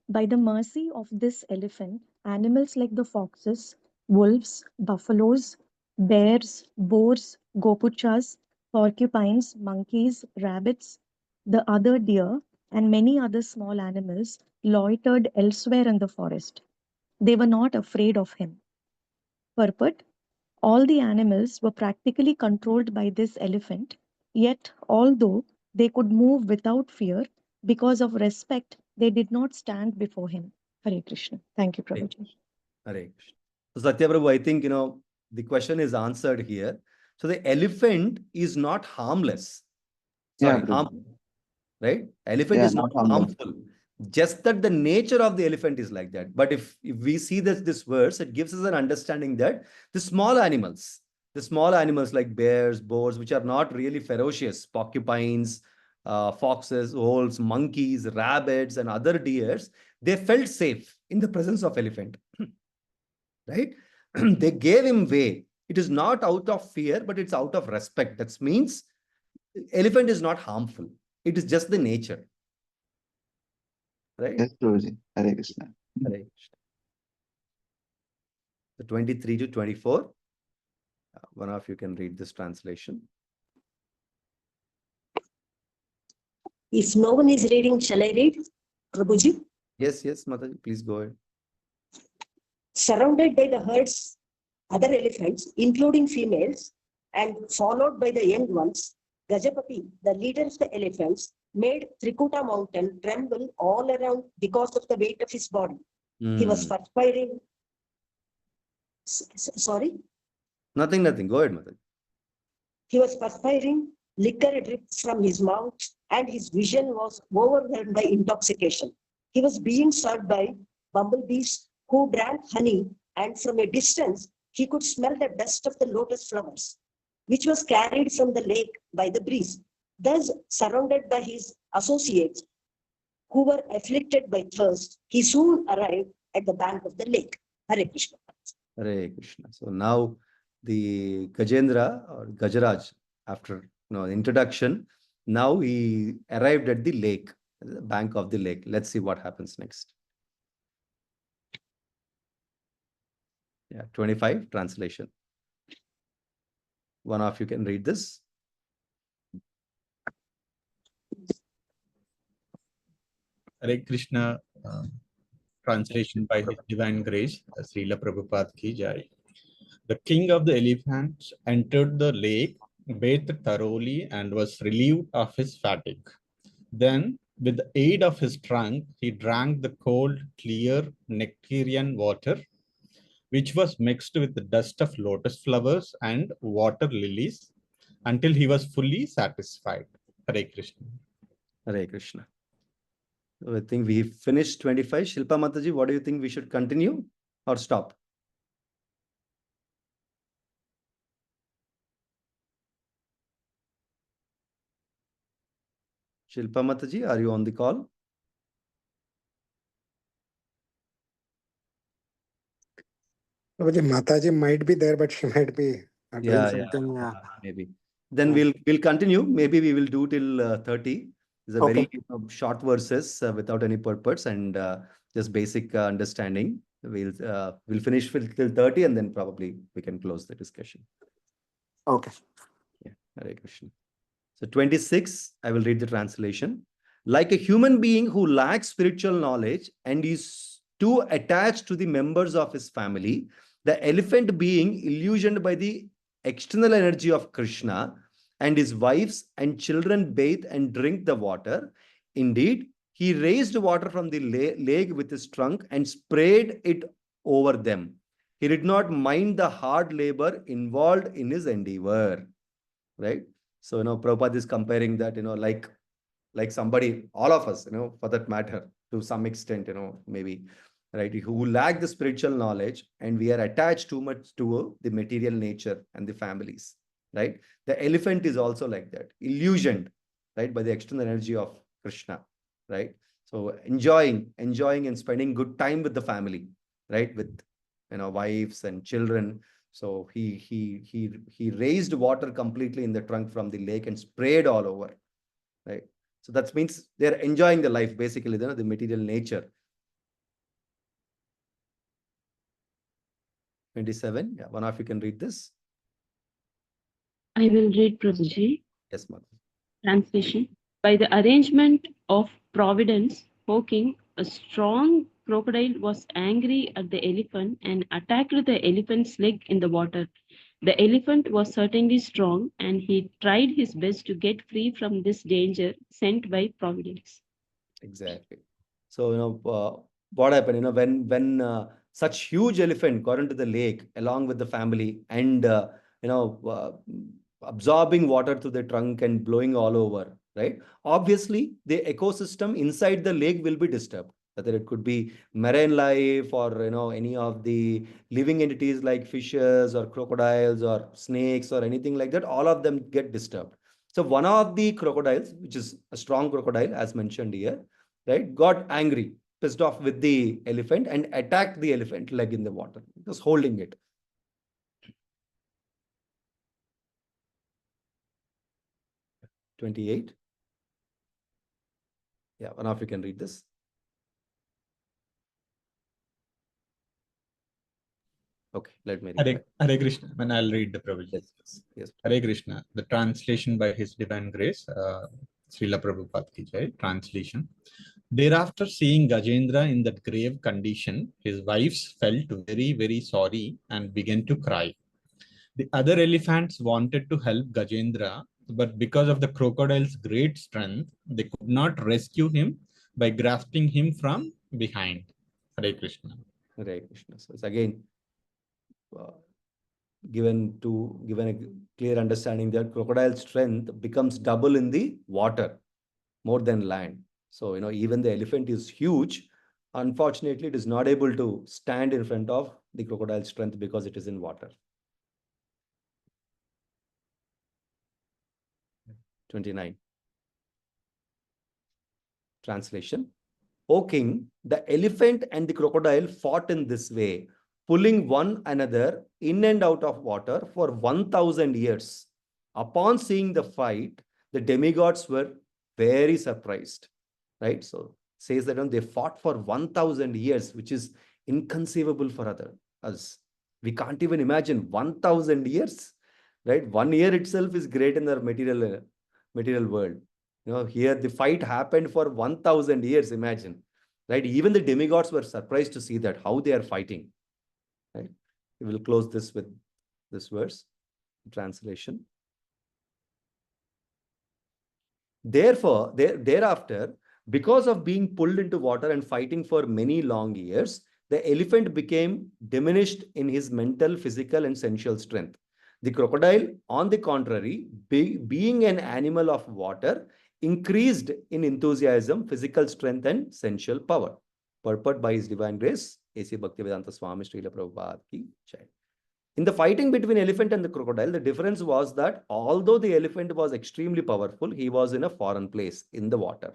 By the mercy of this elephant, animals like the foxes, wolves, buffaloes, bears, boars, gopuchas, porcupines, monkeys, rabbits, the other deer, and many other small animals loitered elsewhere in the forest. They were not afraid of him. Purport: all the animals were practically controlled by this elephant, yet although they could move without fear, because of respect, they did not stand before him. Hare Krishna. Thank you, Prabhuji. Hare Krishna. So Satya Prabhu, I think, the question is answered here. So the elephant is not harmless. Sorry, harmful, right? Elephant is not harmful. Just that the nature of the elephant is like that. But if we see this verse, it gives us an understanding that the small animals like bears, boars, which are not really ferocious, porcupines, foxes, wolves, monkeys, rabbits, and other deers, they felt safe in the presence of elephant, right? They gave him way. It is not out of fear, but it's out of respect. That means elephant is not harmful. It is just the nature. Right? Yes, Prabhuji. Hare Krishna. Hare Krishna. So 23 to 24. One of you can read this translation. If no one is reading, shall I read, Prabhuji? Yes, Mataji, please go ahead. Surrounded by the herds, other elephants, including females, and followed by the young ones, Gajapati, the leader of the elephants, made Trikuta mountain tremble all around because of the weight of his body. He was perspiring. Sorry? Nothing. Go ahead, Mataji. He was perspiring, liquor dripped from his mouth, and his vision was overwhelmed by intoxication. He was being served by bumblebees who drank honey, and from a distance, he could smell the dust of the lotus flowers, which was carried from the lake by the breeze. Thus, surrounded by his associates, who were afflicted by thirst, he soon arrived at the bank of the lake. Hare Krishna. Hare Krishna. So now the Gajendra or Gajaraj, after introduction, now he arrived at the lake, the bank of the lake. Let's see what happens next. Yeah, 25 translation. One of you can read this. Hare Krishna, translation by His Divine Grace, Srila Prabhupada Ki Jai. The king of the elephants entered the lake, bathed thoroughly, and was relieved of his fatigue. Then, with the aid of his trunk, he drank the cold, clear nectarian water, which was mixed with the dust of lotus flowers and water lilies, until he was fully satisfied. Hare Krishna. Hare Krishna. So I think we finished 25. Shilpa Mataji, what do you think we should continue or stop? Shilpa Mataji, are you on the call? Mataji might be there, but she might be doing something. Maybe. Then we'll continue. Maybe we will do till 30. It's a very short verses without any purpose and just basic understanding. We'll finish till 30 and then probably we can close the discussion. Okay. Yeah. Hare Krishna. So 26, I will read the translation. Like a human being who lacks spiritual knowledge and is too attached to the members of his family, the elephant being illusioned by the external energy of Krishna and his wives and children bathe and drink the water. Indeed, he raised water from the lake with his trunk and sprayed it over them. He did not mind the hard labor involved in his endeavor. Right? So, Prabhupada is comparing that, like somebody, all of us, for that matter, to some extent, maybe, right, who lack the spiritual knowledge and we are attached too much to the material nature and the families, right? The elephant is also like that, illusioned, right, by the external energy of Krishna, right? So enjoying and spending good time with the family, right, with, wives and children. So he raised water completely in the trunk from the lake and sprayed all over, right? So that means they're enjoying the life, basically, the material nature. 27. Yeah, one of you can read this. I will read, Prabhuji. Yes, ma'am. Translation. By the arrangement of Providence, O king, a strong crocodile was angry at the elephant and attacked the elephant's leg in the water. The elephant was certainly strong, and he tried his best to get free from this danger sent by Providence. Exactly. So, what happened, when such huge elephant got into the lake along with the family and, absorbing water to the trunk and blowing all over, right? Obviously, the ecosystem inside the lake will be disturbed. Whether it could be marine life or, any of the living entities like fishes or crocodiles or snakes or anything like that, all of them get disturbed. So one of the crocodiles, which is a strong crocodile, as mentioned here, right, got angry, pissed off with the elephant and attacked the elephant leg in the water. It was holding it. "28. Yeah, one of you can read this. Okay, let me read. Hare Krishna. And I'll read the Prabhuji. Yes. Hare Krishna. The translation by His Divine Grace, Srila Prabhupada Ki Jai. Translation. Thereafter, seeing Gajendra in that grave condition, his wives felt very, very sorry and began to cry. The other elephants wanted to help Gajendra, but because of the crocodile's great strength, they could not rescue him by grasping him from behind. Hare Krishna. Hare Krishna. So it's again given a clear understanding that crocodile strength becomes double in the water more than land. So, even the elephant is huge. Unfortunately, it is not able to stand in front of the crocodile strength because it is in water. 29. Translation. O king, the elephant and the crocodile fought in this way, pulling one another in and out of water for 1,000 years. Upon seeing the fight, the demigods were very surprised, right? So says that they fought for 1,000 years, which is inconceivable for us. We can't even imagine 1,000 years, right? 1 year itself is great in the material world. Here the fight happened for 1,000 years, imagine, right? Even the demigods were surprised to see that, how they are fighting, right? We will close this with this verse, translation. Therefore, thereafter, because of being pulled into water and fighting for many long years, the elephant became diminished in his mental, physical, and sensual strength. The crocodile, on the contrary, being an animal of water, increased in enthusiasm, physical strength, and sensual power. Purport by His Divine Grace, A.C. Bhaktivedanta Swami Srila Prabhupada ki jai. In the fighting between elephant and the crocodile, the difference was that although the elephant was extremely powerful, he was in a foreign place in the water.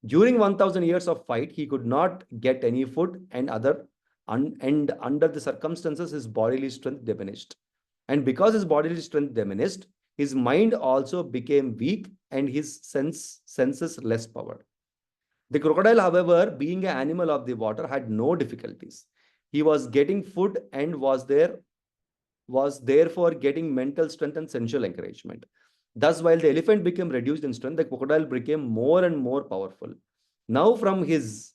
During 1,000 years of fight, he could not get any food, and under the circumstances, his bodily strength diminished. And because his bodily strength diminished, his mind also became weak and his senses less power. The crocodile, however, being an animal of the water, had no difficulties. He was getting food and was therefore getting mental strength and sensual encouragement. Thus, while the elephant became reduced in strength, the crocodile became more and more powerful. Now, from this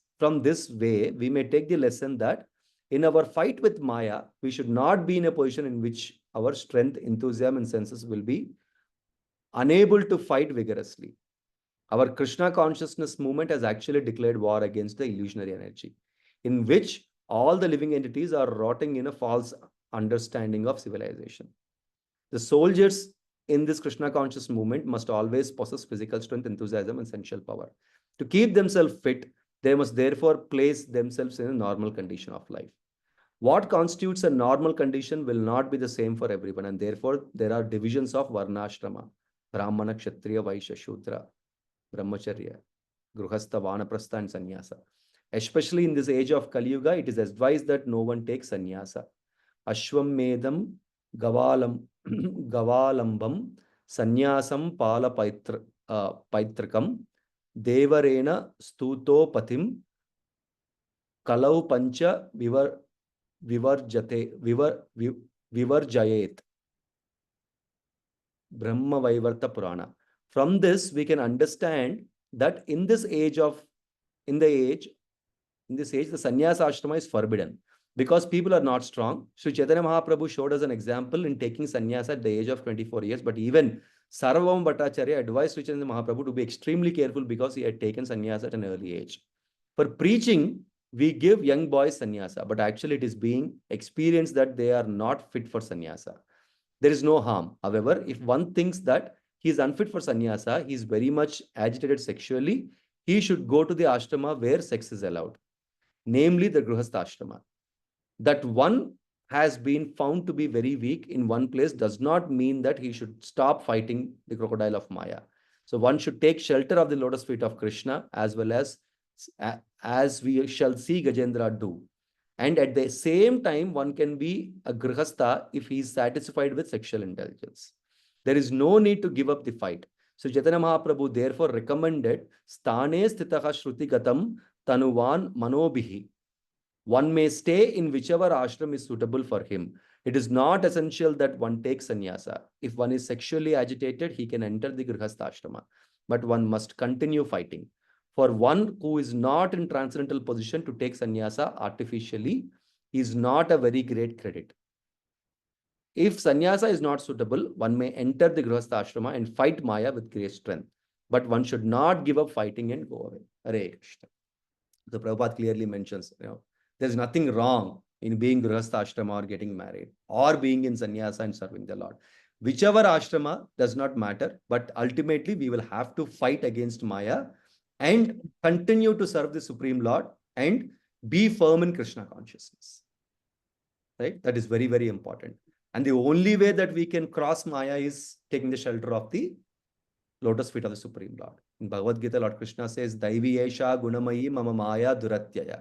way, we may take the lesson that in our fight with Maya, we should not be in a position in which our strength, enthusiasm, and senses will be unable to fight vigorously. Our Krishna consciousness movement has actually declared war against the illusionary energy, in which all the living entities are rotting in a false understanding of civilization. The soldiers in this Krishna conscious movement must always possess physical strength, enthusiasm, and sensual power. To keep themselves fit, they must therefore place themselves in a normal condition of life. What constitutes a normal condition will not be the same for everyone, and therefore there are divisions of Varnashrama, Brahmana, Kshatriya, Vaishya, Shudra, Brahmacharya, Gruhastha, Vanaprastha, and Sannyasa. Especially in this age of Kali Yuga, it is advised that no one takes sannyasa. Ashwamedam Gavalambam Sannyasam Pala Paitrakam Devarena Stutopatim Kalau Pancha Vivarjayet. Brahma Vaivarta Purana. From this, we can understand that in this age, the sannyasa ashrama is forbidden because people are not strong. Sri Chaitanya Mahaprabhu showed us an example in taking sannyasa at the age of 24 years. But even Sarvam Bhattacharya advised Sri Chaitanya Mahaprabhu to be extremely careful because he had taken sannyasa at an early age. For preaching, we give young boys sannyasa, but actually it is being experienced that they are not fit for sannyasa. There is no harm. However, if one thinks that he is unfit for sannyasa, he is very much agitated sexually, he should go to the ashrama where sex is allowed, namely the Gruhastha ashrama. That one has been found to be very weak in one place does not mean that he should stop fighting the crocodile of Maya. So one should take shelter of the lotus feet of Krishna as well as we shall see Gajendra do. And at the same time, one can be a Grihastha if he is satisfied with sexual intelligence. There is no need to give up the fight. So Chaitanya Mahaprabhu therefore recommended Sthane Sthitaha Shruti Gatam Tanuvan Manobhihi. One may stay in whichever ashram is suitable for him. It is not essential that one takes sannyasa. If one is sexually agitated, he can enter the Grihastha ashrama. But one must continue fighting. For one who is not in transcendental position to take sannyasa artificially is not a very great credit. If sannyasa is not suitable, one may enter the Grihastha ashrama and fight Maya with great strength. But one should not give up fighting and go away. Hare Krishna. The Prabhupada clearly mentions, there's nothing wrong in being Grihastha ashrama or getting married or being in sannyasa and serving the Lord. Whichever ashrama does not matter, but ultimately we will have to fight against Maya and continue to serve the Supreme Lord and be firm in Krishna consciousness. Right? That is very, very important. And the only way that we can cross Maya is taking the shelter of the lotus feet of the Supreme Lord. In Bhagavad Gita, Lord Krishna says, Daivi Esha Gunamayi Mama Maya Duratyaya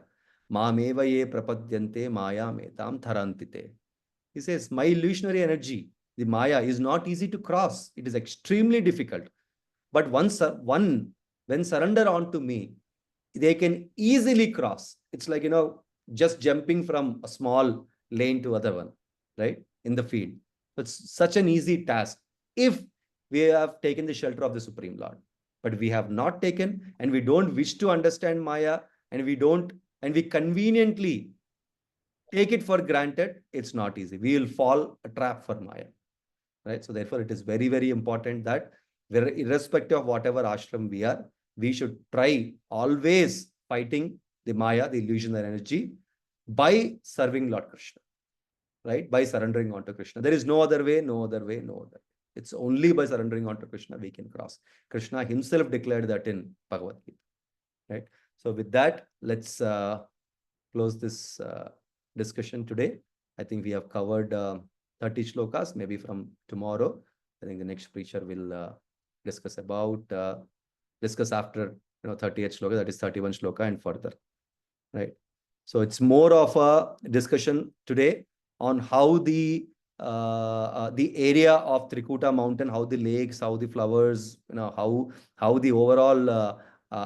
Mameva Ye Prapadyante Maya Metam Tharantite. He says, my illusionary energy, the Maya, is not easy to cross. It is extremely difficult. But when surrender onto me, they can easily cross. It's like, just jumping from a small lane to other one, right? In the field. It's such an easy task if we have taken the shelter of the Supreme Lord. But we have not taken, and we don't wish to understand Maya, and we conveniently take it for granted. It's not easy. We will fall a trap for Maya, right? So therefore, it is very, very important that irrespective of whatever ashram we are, we should try always fighting the Maya, the illusionary energy, by serving Lord Krishna, right? By surrendering onto Krishna. There is no other way, no other way, no other way. It's only by surrendering onto Krishna we can cross. Krishna himself declared that in Bhagavad Gita, right? So with that, let's close this discussion today. I think we have covered 30 shlokas. Maybe from tomorrow, I think the next preacher will discuss after 38 shloka, that is 31 shloka and further, right? So it's more of a discussion today on how the area of Trikuta mountain, how the lakes, how the flowers, how the overall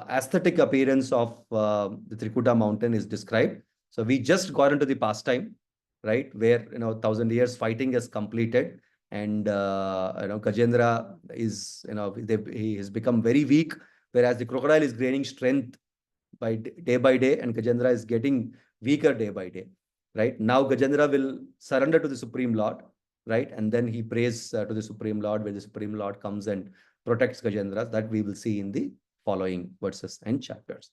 aesthetic appearance of the Trikuta mountain is described. So we just got into the pastime, right, where 1,000 years fighting has completed, and Gajendra is he has become very weak, whereas the crocodile is gaining strength day by day, and Gajendra is getting weaker day by day. Right now, Gajendra will surrender to the Supreme Lord, right, and then he prays to the Supreme Lord, where the Supreme Lord comes and protects Gajendra. That we will see in the following verses and chapters.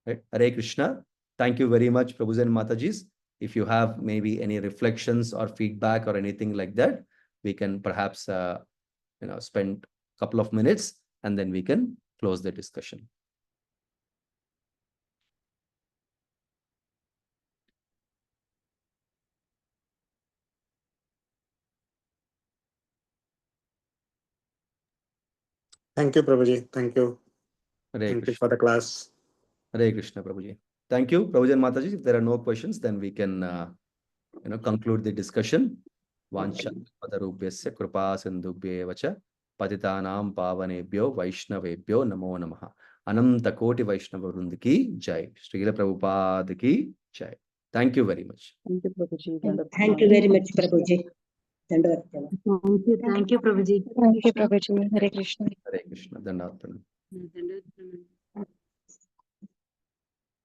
Right, Hare Krishna. Thank you very much, Prabhus and Matajis. If you have maybe any reflections or feedback or anything like that, we can perhaps spend a couple of minutes and then we can close the discussion. Thank you, Prabhuji. Thank you. Hare Thank you Krishna. for the class. Hare Krishna, Prabhuji. Thank you, Prabhuji and Mataji. If there are no questions, then we can conclude the discussion. Vancha padarubhyasya kripa sindhubhye vacha patitanam pavanebhyo vaishnavebhyo namo namaha. Ananta koti Vaishnava Vrindi ki jai. Srila Prabhupada ki jai. Thank you very much. Thank you, Prabhuji. Thank you very much, Prabhuji. Dandavat. Thank you, Prabhuji. Thank you, Prabhuji. Hare Krishna. Hare Krishna. Dandavat.